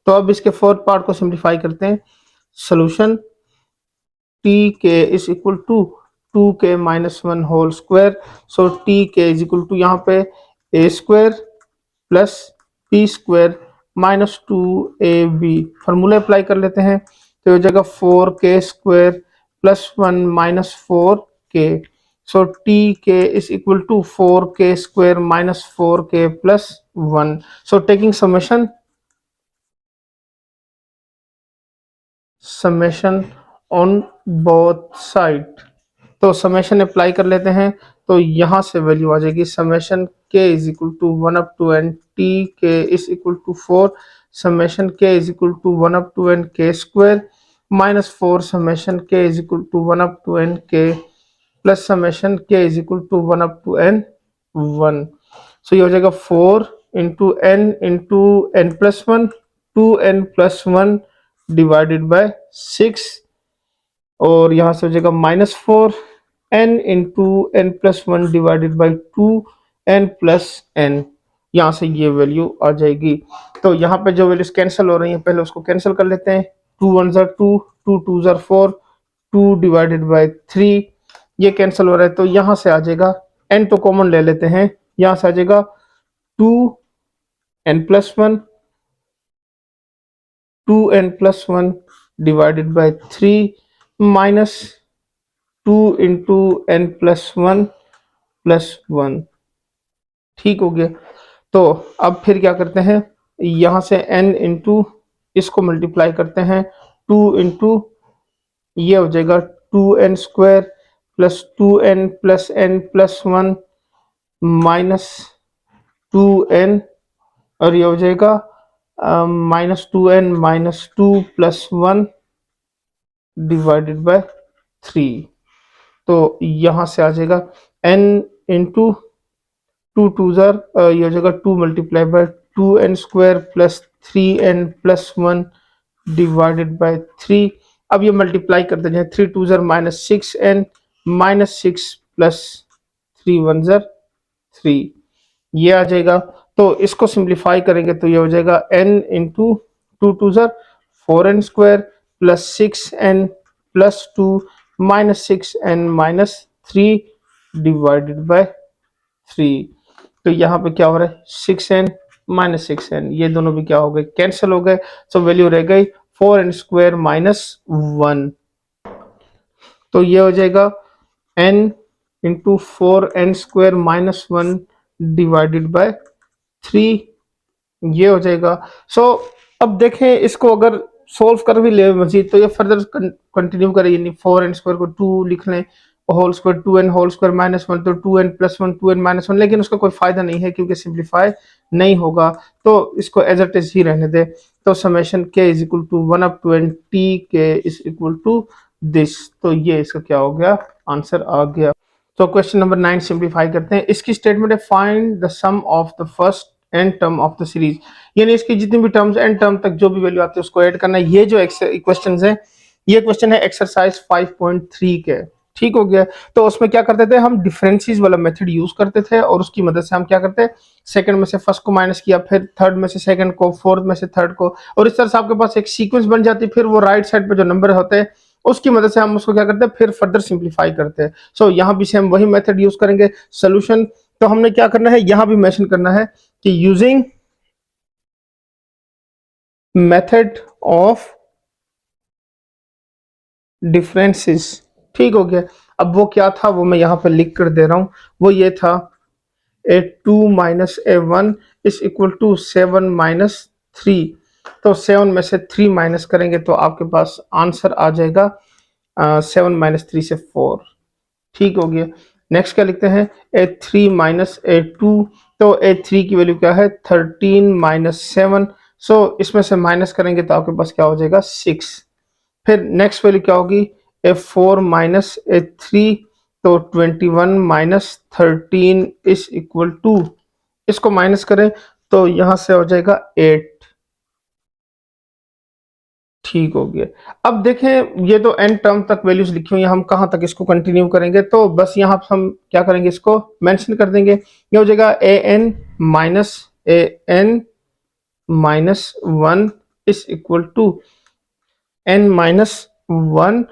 तो अब इसके फोर्थ पार्ट को सिंप्लीफाई करते हैं। Solution t k is equal to 2k minus one whole square. So t k is equal to यहाँ पे a square plus b square minus 2ab formula apply कर लेते हैं। तो हो जाएगा 4k square plus 1 minus 4k। So t k is equal to 4k square minus 4k plus 1। So taking summation on both side, तो summation apply कर लेते हैं। तो यहाँ से वैल्यू आ जाएगी समेशन के is equal to 1 up to n t k is equal to 4 summation के is equal to 1 up to N के स्क्वायर माइनस 4 समेशन के is equal to 1 up to N k plus summation के is equal to 1 up to n 1। So ये हो जाएगा 4 into N plus one 2n plus 1 divided by 6, और यहाँ से हो जाएगा minus 4 n into N plus one divided by 2n plus n। यहाँ से ये वैल्यू आ जाएगी। तो यहाँ पे जो वैल्यूज कैंसिल हो रही हैं पहले उसको कैंसिल कर लेते हैं। 2 1 जार 2, 2 2 जार 4, 2 डिवाइडेड बाई 3, ये कैंसिल हो रहा है। तो यहाँ से आ जाएगा n तो कॉमन ले लेते हैं, यहाँ से आ जाएगा 2n plus one 2n plus one divided by 3 minus 2 into N plus one plus 1। ठीक हो गया। तो अब फिर क्या करते हैं, यहाँ से n इंटू इसको मल्टीप्लाई करते हैं 2 इंटू ये हो जाएगा 2n square plus 2n plus n plus 1 minus 2n, और ये हो जाएगा minus 2n minus 2 plus 1 divided by 3। तो यहाँ से आ जाएगा n इंटू 2 2 जार ये हो जाएगा 2 multiply bye 2n square plus 3n plus 1 divided by 3। अब ये मल्टीप्लाई करते जाए, 3 2 jar minus 6n minus 6 plus 3 1 jar 3, ये आ जाएगा। तो इसको सिंप्लीफाई करेंगे तो ये हो जाएगा n into 2 2 jar 4n square plus 6n plus 2 minus 6n minus 3 divided by 3। तो यहाँ पे क्या हो रहा है 6n माइनस 6n, ये दोनों भी क्या हो गए, कैंसिल हो गए। सो वैल्यू रह गई 4n स्क्वायर माइनस 1। तो ये हो जाएगा n into 4n square minus 1 divided by 3, ये हो जाएगा। सो अब देखें इसको अगर सोल्व कर भी ले मजीद तो ये फर्दर कंटिन्यू करें, यानी 4n स्क्वायर को 2 लिख लें, whole square 2n whole square minus 1, तो 2n प्लस 1 2n माइनस 1, लेकिन उसका कोई फायदा नहीं है क्योंकि सिंप्लीफाई नहीं होगा। तो इसको एज इट इज ही रहने दे। तो summation k is equal to 1 up to n t k is equal to this. तो ये इसका क्या हो गया, आंसर आ गया। तो क्वेश्चन नंबर 9 सिंप्लीफाई करते हैं। इसकी स्टेटमेंट है find the sum of the first n term of the series, यानी इसकी जितनी भी टर्म्स एन टर्म तक जो भी वैल्यू आती है उसको ऐड करना है। ये जो क्वेश्चन है, ये क्वेश्चन है एक्सरसाइज 5.3 के। ठीक हो गया। तो उसमें क्या करते थे हम, डिफरेंसेस वाला मेथड यूज करते थे, और उसकी मदद से हम क्या करते, सेकंड में से फर्स्ट को माइनस किया, फिर थर्ड में से सेकंड को, फोर्थ में से थर्ड को, और इस तरह से आपके पास एक सीक्वेंस बन जाती है। फिर वो राइट साइड पे जो नंबर होते हैं उसकी मदद से हम उसको क्या करते हैं, फिर फर्दर सिंप्लीफाई करते हैं। सो यहाँ भी से हम वही मेथड यूज करेंगे। सोल्यूशन तो हमने क्या करना है, यहाँ भी मेंशन करना है कि यूजिंग मेथड ऑफ डिफरेंसेस। ठीक हो गया। अब वो क्या था वो मैं यहाँ पे लिख कर दे रहा हूँ। वो ये था a2 minus a1 is equal to 7 minus 3। तो 7 में से 3 माइनस करेंगे तो आपके पास आंसर आ जाएगा 7 माइनस 3 से 4। ठीक हो गया। नेक्स्ट क्या लिखते हैं, a3 माइनस a2। तो a3 की वैल्यू क्या है 13 माइनस 7। सो इसमें से माइनस करेंगे तो आपके पास क्या हो जाएगा 6। फिर नेक्स्ट वैल्यू क्या होगी a4 माइनस a3। तो 21 माइनस 13 इज इक्वल टू, इसको माइनस करें तो यहां से हो जाएगा 8। ठीक हो गया। अब देखें ये तो एन टर्म तक वैल्यूज लिखी हुई हैं, हम कहां तक इसको कंटिन्यू करेंगे, तो बस यहां पर हम क्या करेंगे इसको मेंशन कर देंगे। ये हो जाएगा a n minus 1 is equal to n minus 1।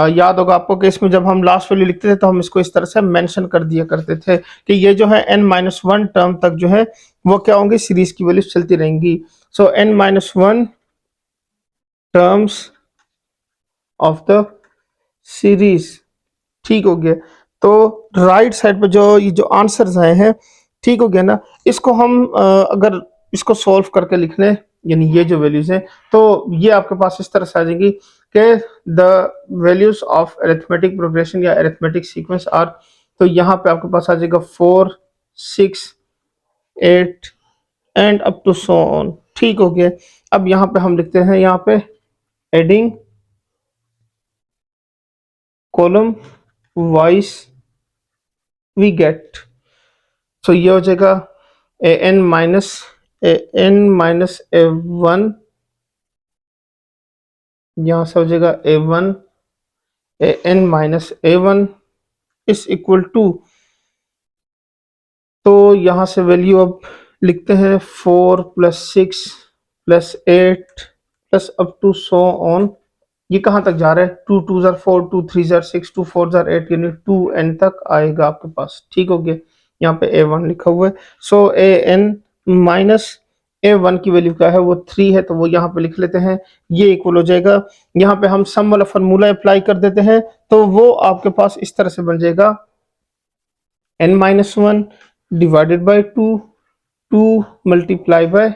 याद होगा आपको कि इसमें जब हम लास्ट वैल्यू लिखते थे तो हम इसको इस तरह से मेंशन कर दिया करते थे कि ये जो है एन माइनस 1 टर्म तक जो है वो क्या होंगे सीरीज की वैल्यूज चलती रहेंगी। So n minus 1 terms of the series. ठीक हो गया। तो राइट साइड पे जो ये जो आंसर्स आए हैं, ठीक हो गया ना, इसको हम अगर इसको सॉल्व करके लिख लें, यानी ये जो वैल्यूज हैं तो ये आपके पास इस तरह से आ जाएगी कि the values of arithmetic progression या अरिथमेटिक सीक्वेंस आर। तो यहाँ पे आपके पास आ जाएगा 4 6 8 and up to so on. ठीक हो गया। अब यहाँ पे हम लिखते हैं यहाँ पे adding column wise we get. So ये हो जाएगा a n minus a one, यहाँ से हो जाएगा a1 a n minus a one is equal to, तो यहाँ से वैल्यू अब लिखते हैं 4 plus 6 plus 8 plus up to so on. ये कहाँ तक जा रहा है 2 2 जार 4 2 3 जार 6 2 4 जार 8 यानी 2 एन तक आएगा आपके पास। ठीक हो गया। यहाँ पे a1 लिखा हुआ है। सो ए एन माइनस a1 की वैल्यू क्या है वो 3 है, तो वो यहाँ पे लिख लेते हैं। ये इक्वल हो जाएगा, यहाँ पे हम सम वाला फार्मूला अप्लाई कर देते हैं तो वो आपके पास इस तरह से बन जाएगा n minus 1 divided by 2 2 multiply bye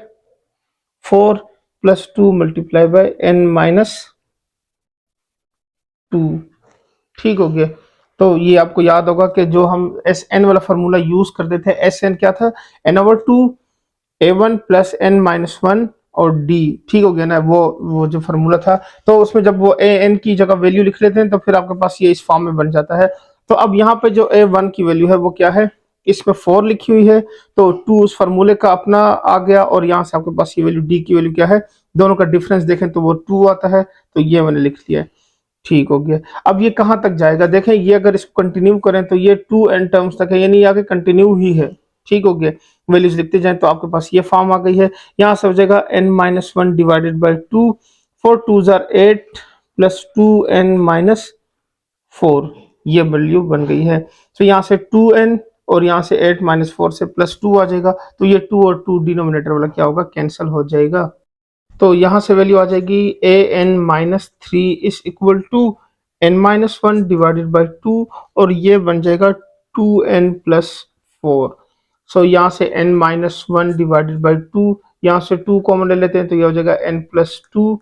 4 plus 2 multiply bye n minus 2। ठीक हो गया। तो ये आपको याद होगा कि जो हम एस एन वाला फार्मूला यूज करते थे, एस एन क्या था n/2 a1 plus n minus 1 और d। ठीक हो गया ना, वो जो फार्मूला था तो उसमें जब वो ए एन की जगह वैल्यू लिख लेते हैं तो फिर आपके पास ये इस फॉर्म में बन जाता है। तो अब यहाँ पे जो a1 की वैल्यू है वो क्या है, इसमें 4 लिखी हुई है तो 2 उस फार्मूले का अपना आ गया, और यहाँ से आपके पास ये वैल्यू d की वैल्यू क्या है, दोनों का डिफरेंस देखें तो वो 2 आता है, तो ये मैंने लिख लिया है। ठीक हो गया। अब ये कहाँ तक जाएगा देखें, ये अगर इसको कंटिन्यू करें तो ये 2 एन टर्म्स तक है, यानी ये आगे कंटिन्यू ही है। ठीक हो गया। वैल्यूज लिखते जाएं तो आपके पास ये फॉर्म आ गई है। यहाँ से हो जाएगा n minus 1 divided by 2 4 2 jar 8 plus 2n minus 4, ये वैल्यू बन गई है। तो यहाँ से 2n और यहाँ से 8 माइनस 4 से प्लस 2 आ जाएगा, तो ये 2 और 2 डिनोमिनेटर वाला क्या होगा कैंसिल हो जाएगा। तो यहां से वैल्यू आ जाएगी a n minus 3 is equal to n minus 1 divided by 2, और ये बन जाएगा 2n प्लस 4। सो यहाँ से n माइनस 1 डिवाइडेड बाई 2, यहाँ से 2 कॉमन ले लेते हैं तो ये हो जाएगा n प्लस 2,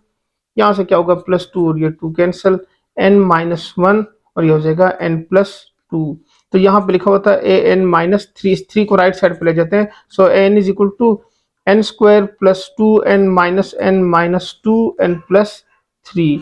यहाँ से क्या होगा प्लस 2 और ये 2 कैंसिल, n माइनस 1 और ये हो जाएगा n प्लस 2। तो यहाँ पे लिखा हुआ था ए एन माइनस 3 को राइट साइड पे ले जाते हैं। So n is equal to n square plus 2n minus 2n plus 3,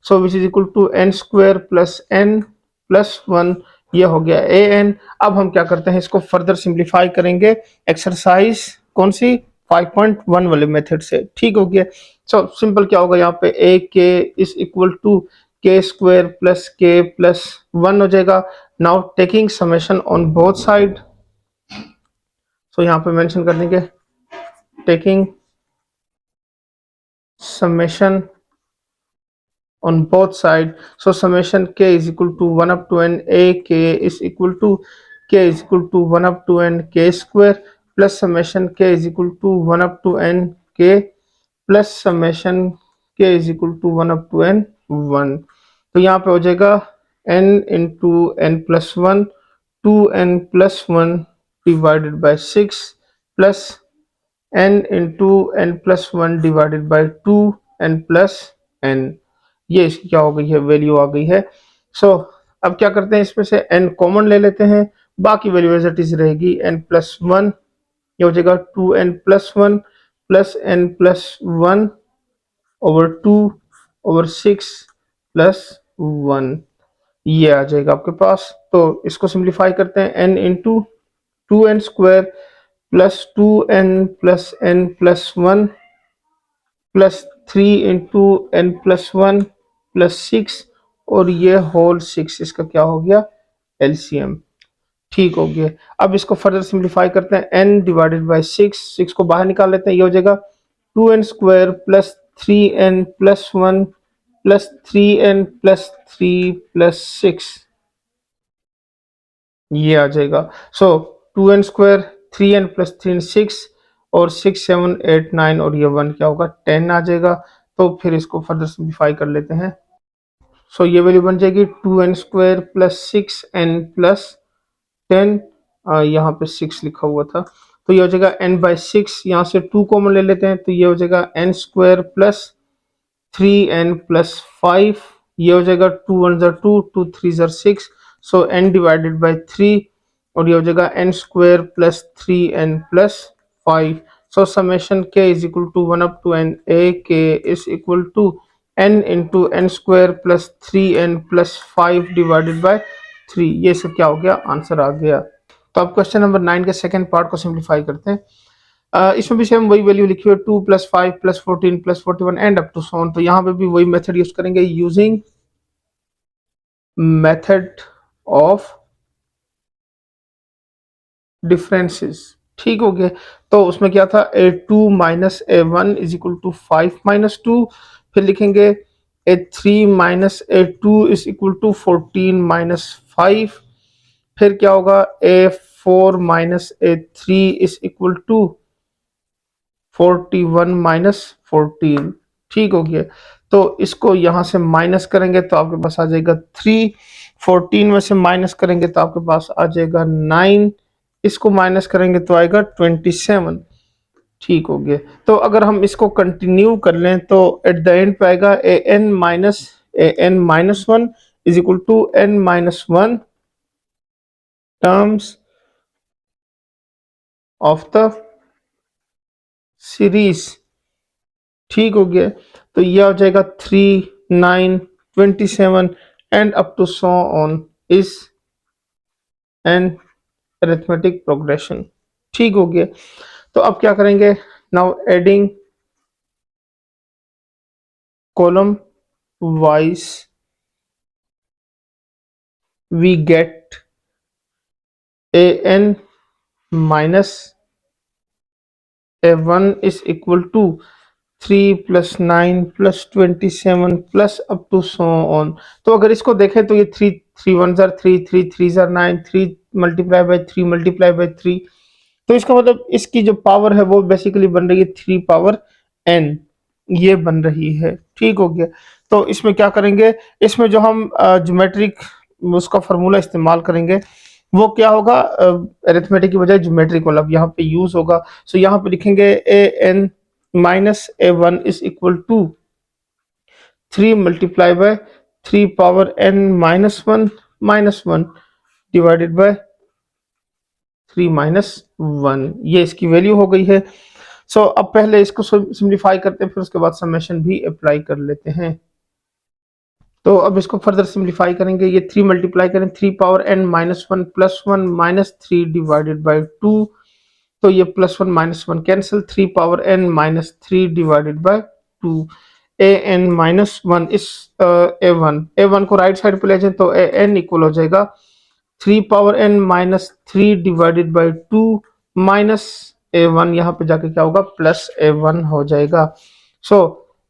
so which is equal to n square plus n plus 1। ये हो गया ए एन। अब हम क्या करते हैं इसको फर्दर सिंप्लीफाई करेंगे एक्सरसाइज कौन सी 5.1 वाले मेथड से। ठीक हो गया। सो सिंपल क्या होगा यहाँ पे a k is equal to k square plus k plus 1 हो जाएगा। Now taking summation on both side, so यहाँ पे मेंशन कर देंगे taking summation on both side, so summation k is equal to 1 up to n a k is equal to 1 up to n k square plus summation k is equal to 1 up to n k plus summation के is equal to 1 up to n 1। तो यहाँ पे हो जाएगा n into N plus one, 2n+1 divided by 6 plus n into n+1 divided by 2n+n। ये इसकी क्या हो गई है, वैल्यू आ गई है। अब क्या करते हैं, इसमें से n कॉमन ले लेते हैं, बाकी वैल्यू एज इट इज रहेगी n+1। ये हो जाएगा 2n+1 plus n+1 over 2 over 6 plus 1। ये आ जाएगा आपके पास। तो इसको सिंप्लीफाई करते हैं, n into 2n² plus 2n+n+1 plus 3 into n+1 plus 6 और ये होल 6, इसका क्या हो गया, एलसीएम। ठीक हो गया। अब इसको फर्दर सिंप्लीफाई करते हैं, n डिवाइडेड बाय 6 को बाहर निकाल लेते हैं। ये हो जाएगा 2n² plus 3n+1 plus 3n+3 plus 6। ये आ जाएगा। 2n², 3n प्लस 3 6 और 6 7 8 9 और ये 1 क्या होगा, 10 आ जाएगा। तो फिर इसको फर्दर सिंप्लीफाई कर लेते हैं। ये वैल्यू बन जाएगी 2n² प्लस 6n प्लस 10, यहाँ पे 6 लिखा हुआ था, तो ये हो जाएगा n/6। यहाँ से 2 कॉमन ले लेते हैं, तो ये हो जाएगा n² प्लस 3n+5। ये हो जाएगा 2 1 2, 2 3 6, सो n डिवाइडेड बाय 3 और ये हो जाएगा n² प्लस 3n+5। समेशन k is equal to 1 up to n a k is equal to n into n² plus 3n+5 divided by 3। ये सब क्या हो गया, आंसर आ गया। तो अब क्वेश्चन नंबर 9 के सेकंड पार्ट को सिंप्लीफाई करते हैं। इसमें भी सेम वही वैल्यू लिखी हुई है, 2 + 5 + 14 + 41 and up to so on. तो यहाँ पे भी वही मेथड यूज करेंगे, यूजिंग मेथड ऑफ डिफरेंसेस। ठीक हो गया। तो उसमें क्या था, a2 minus a1 is equal to 5 minus 2। फिर लिखेंगे a3 minus a2 is equal to 14 minus 5। फिर क्या होगा, a4 minus a3 is equal to 41 minus 14। ठीक हो गया। तो इसको यहां से माइनस करेंगे तो आपके पास आ जाएगा 3, 14 में से माइनस करेंगे तो आपके पास आ जाएगा 9, इसको माइनस करेंगे तो आएगा 27। ठीक हो गया। तो अगर हम इसको कंटिन्यू कर लें तो एट द एंड पे आएगा an-1 is equal to n-1 terms of the series. ठीक हो गया। तो यह हो जाएगा 3 9 27 and up to so on is an arithmetic progression. ठीक हो गया। तो अब क्या करेंगे, now adding column wise we get an minus a1 is equal to 3 + 9 + 27 plus up to so on. तो अगर इसको देखें तो ये 3 3 1 3 3 3 9, 3 मल्टीप्लाई बाय 3 मल्टीप्लाई बाय 3। तो इसका मतलब इसकी जो पावर है वो बेसिकली बन रही है 3 पावर n, ये बन रही है। ठीक हो गया। तो इसमें क्या करेंगे, इसमें जो हम ज्योमेट्रिक उसका फार्मूला इस्तेमाल करेंगे वो क्या होगा, अरिथमेटिक की बजाय ज्योमेट्रिक वाला यहाँ पे यूज होगा। यहाँ पे लिखेंगे an minus a1 is equal to 3 multiply by 3 power n minus 1 divided by 3 minus 1। ये इसकी वैल्यू हो गई है। अब पहले इसको सिंप्लीफाई करते हैं, फिर उसके बाद समेशन भी अप्लाई कर लेते हैं। तो अब इसको फर्दर सिंप्लीफाई करेंगे, ये 3 मल्टीप्लाई करें 3 power n minus 1 plus 1 minus 3 divided by 2। तो ये plus 1 minus 1 cancel, 3 power n minus 3 divided by 2। an minus 1 इस a1 को राइट साइड पे ले जाए तो an इक्वल हो जाएगा 3 power n minus 3 divided by 2 minus a1, यहाँ पे जाके क्या होगा, प्लस a1 हो जाएगा।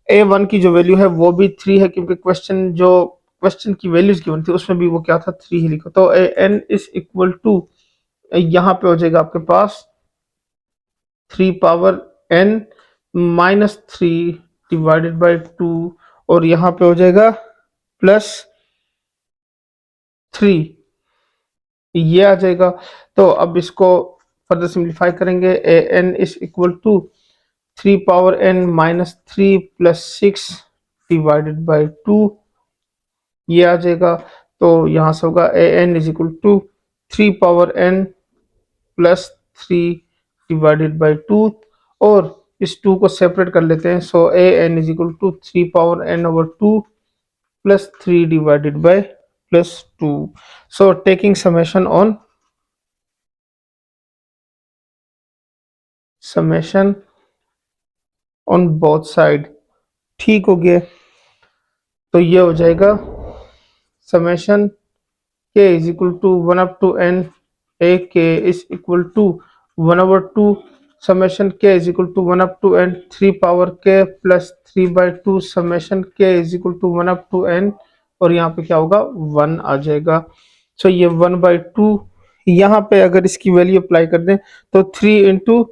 a1 की जो वैल्यू है वो भी 3 है, क्योंकि क्वेश्चन की वैल्यूज गिवन थी उसमें भी वो क्या था, 3 ही लिखा। तो an इज इक्वल टू यहाँ पे हो जाएगा आपके पास 3 पावर n -3 डिवाइडेड बाय 2 और यहाँ पे हो जाएगा +3, ये आ जाएगा। तो अब इसको फर्दर सिंप्लीफाई करेंगे। A n is equal to 3 power n minus 3 plus 6 divided by 2, ये आ जाएगा। तो यहाँ से होगा a n is equal to 3 power n plus 3 divided by 2 और इस 2 को सेपरेट कर लेते हैं। So a n is equal to 3 power n over 2 plus 3 divided by plus 2। So taking summation on both side, ठीक हो गया। तो ये हो जाएगा summation k is equal to 1 up to n a k is equal to 1 over 2 summation k is equal to 1 up to n 3 power k plus 3 by 2 summation k is equal to 1 up to n और यहाँ पे क्या होगा 1 आ जाएगा। So ये 1 by 2, यहाँ पे अगर इसकी वैल्यू अप्लाई कर दें तो 3 into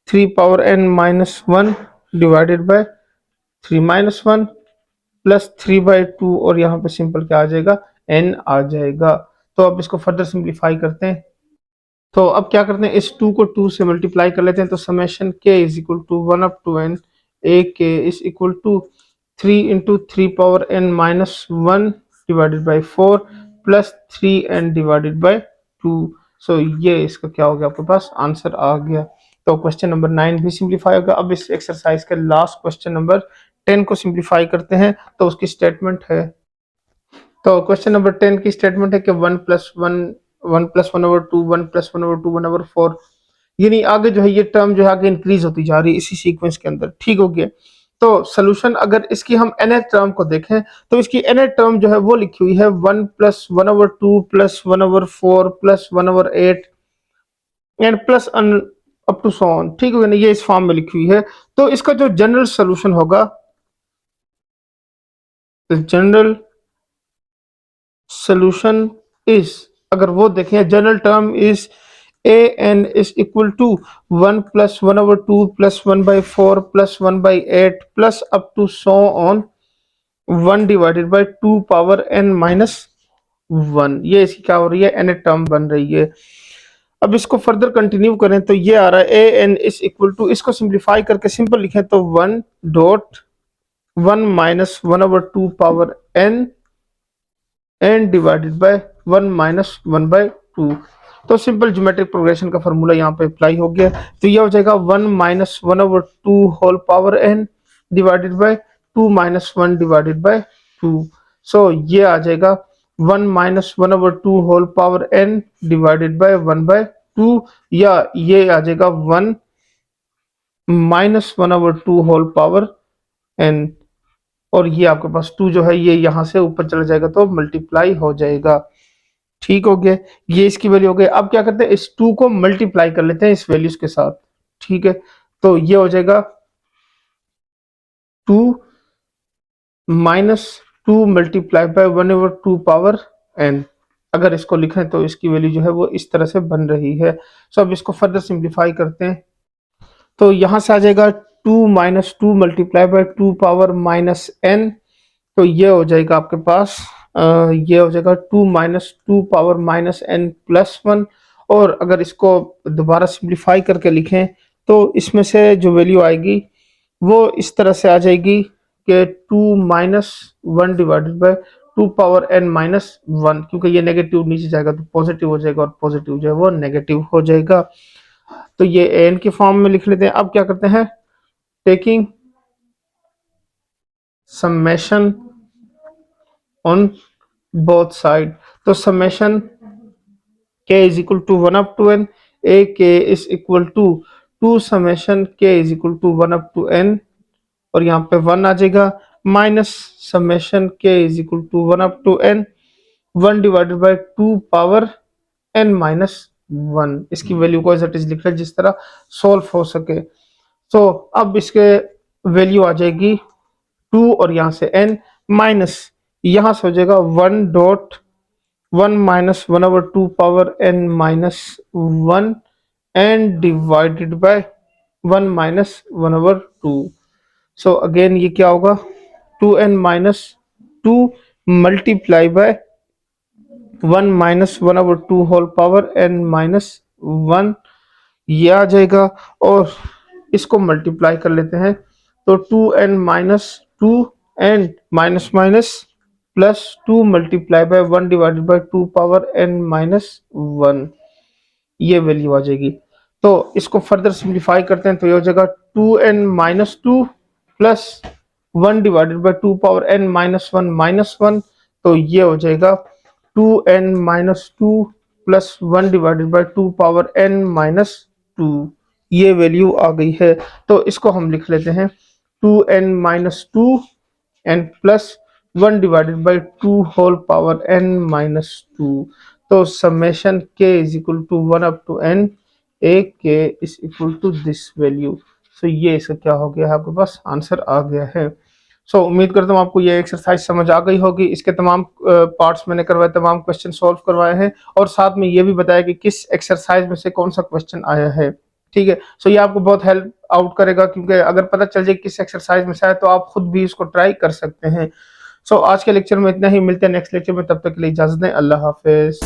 3 power n minus 1 divided by 3 minus 1 plus 3 by 2 और यहाँ पे सिंपल क्या आ जाएगा n आ जाएगा। तो अब इसको फर्दर सिंप्लीफाई करते हैं। तो अब क्या करते हैं, इस 2 को 2 से मल्टीप्लाई कर लेते हैं। तो summation k is equal to 1 up to n a k is equal to 3 into 3 power n minus 1 divided by 4 plus 3n divided by 2। सो ये इसका क्या हो गया, आपके पास आंसर आ गया। तो क्वेश्चन नंबर 9 भी सिंप्लीफाई होगा। अब इस एक्सरसाइज के लास्ट क्वेश्चन नंबर 10 को सिंप्लीफाई करते हैं। तो उसकी स्टेटमेंट है, तो क्वेश्चन नंबर 10 की स्टेटमेंट है कि 1 plus 1 1 plus 1 over 2 1 plus 1 over 2 1 over 4, यानी आगे जो है ये टर्म जो है आगे इंक्रीज होती जा रही है इसी सीक्वेंस के अंदर, ठीक हो गया। तो सोल्यूशन अगर इसकी हम nth टर्म को देखें तो इसकी nth टर्म जो है वो लिखी हुई है 1 plus 1 over 2 plus 1 over 4 plus 1 over 8 and plus up to so on, ठीक है ना, ये इस फॉर्म में लिखी हुई है। तो इसका जो जनरल सोल्यूशन होगा, जनरल सोल्यूशन इज, अगर वो देखें general term is a n is equal to 1 plus 1 over 2 plus 1 by 4 plus 1 by 8 plus up to so on 1 divided by 2 power n minus 1, ये इसकी क्या हो रही है एन टर्म बन रही है। अब इसको फर्दर कंटिन्यू करें तो ये आ रहा है a n is equal to, इसको सिंप्लीफाई करके सिंपल लिखें तो 1 dot 1 minus 1 over 2 power n divided by 1 minus 1 by 2। तो सिंपल ज्योमेट्रिक प्रोग्रेशन का फॉर्मूला यहाँ पे अप्लाई हो गया। तो ये हो जाएगा 1 minus 1 over 2 whole power n divided by 2 minus 1 divided by 2। सो ये आ जाएगा 1 minus 1 over 2 whole power n divided by 1 by 2, या ये आ जाएगा 1 minus 1 over 2 whole power n, और ये आपके पास 2 जो है ये यहाँ से ऊपर चला जाएगा तो मल्टीप्लाई हो जाएगा, ठीक हो गया। ये इसकी वैल्यू हो गई। अब क्या करते हैं, इस 2 को मल्टीप्लाई कर लेते हैं इस वैल्यूज के साथ, ठीक है। तो ये हो जाएगा 2 minus 2 multiply by 1 over 2 power n। अगर इसको लिखें तो इसकी वैल्यू जो है वो इस तरह से बन रही है। सो अब इसको फर्दर सिंप्लीफाई करते हैं। तो यहां से आ जाएगा 2 minus 2 multiply by 2 power minus n। तो ये हो जाएगा आपके पास ये हो जाएगा 2 minus 2 power minus n plus 1। और अगर इसको दोबारा सिंप्लीफाई करके लिखें तो इसमें से जो वैल्यू आएगी वो इस तरह से आ जाएगी कि 2 minus 1 divided by 2 power n minus 1, क्योंकि ये नेगेटिव नीचे जाएगा तो पॉजिटिव हो जाएगा और पॉजिटिव जो है वो नेगेटिव हो जाएगा। तो ये एन के फॉर्म में लिख लेते हैं। अब क्या करते हैं, taking summation on both side. तो summation k is equal to 1 up to n a k is equal to 2 summation k is equal to 1 up to n, और यहाँ पे 1 आ जाएगा, minus summation k is equal to 1 up to n 1 divided by 2 power n minus 1। इसकी value को as it is लिख रहे जिस तरह सॉल्व हो सके। तो अब इसके वैल्यू आ जाएगी 2 और यहाँ से n माइनस यहाँ से हो जाएगा 1 dot 1 minus 1 over 2 power n minus 1 and divided by 1 minus 1 over 2। So again ये क्या होगा, 2n-2 multiply by 1 - 1/2 whole power n-1, ये आ जाएगा। और इसको मल्टीप्लाई कर लेते हैं, तो 2n-2 and minus minus plus 2 multiply bye 1/2 power n-1, ये वैल्यू आ जाएगी। तो इसको फर्दर सिंप्लीफाई करते हैं, तो ये हो जाएगा 2n-2 प्लस 1/2 पावर n-1 तो ये हो जाएगा 2n-2 प्लस 1/2 पावर n-2, ये वैल्यू आ गई है। तो इसको हम लिख लेते हैं 2n-2 and plus 1/2 whole power n-2। तो summation k is equal to 1 up to n a k is equal to this value. So ये इसका क्या हो गया है, आपके पास आंसर आ गया है। उम्मीद करता हूँ आपको ये एक्सरसाइज समझ आ गई होगी। इसके तमाम पार्ट्स मैंने करवाए, तमाम क्वेश्चन सॉल्व करवाए हैं और साथ में ये भी बताया कि किस एक्सरसाइज में से कौन सा क्वेश्चन आया है। ठीक है, ये आपको बहुत हेल्प आउट करेगा, क्योंकि अगर पता चल जाए किस एक्सरसाइज में से आया तो आप खुद भी इसको ट्राई कर सकते हैं। आज के लेक्चर में इतना ही, मिलते हैं नेक्स्ट लेक्चर में, तब तक के लिए इजाजत दें, अल्लाह हाफिज।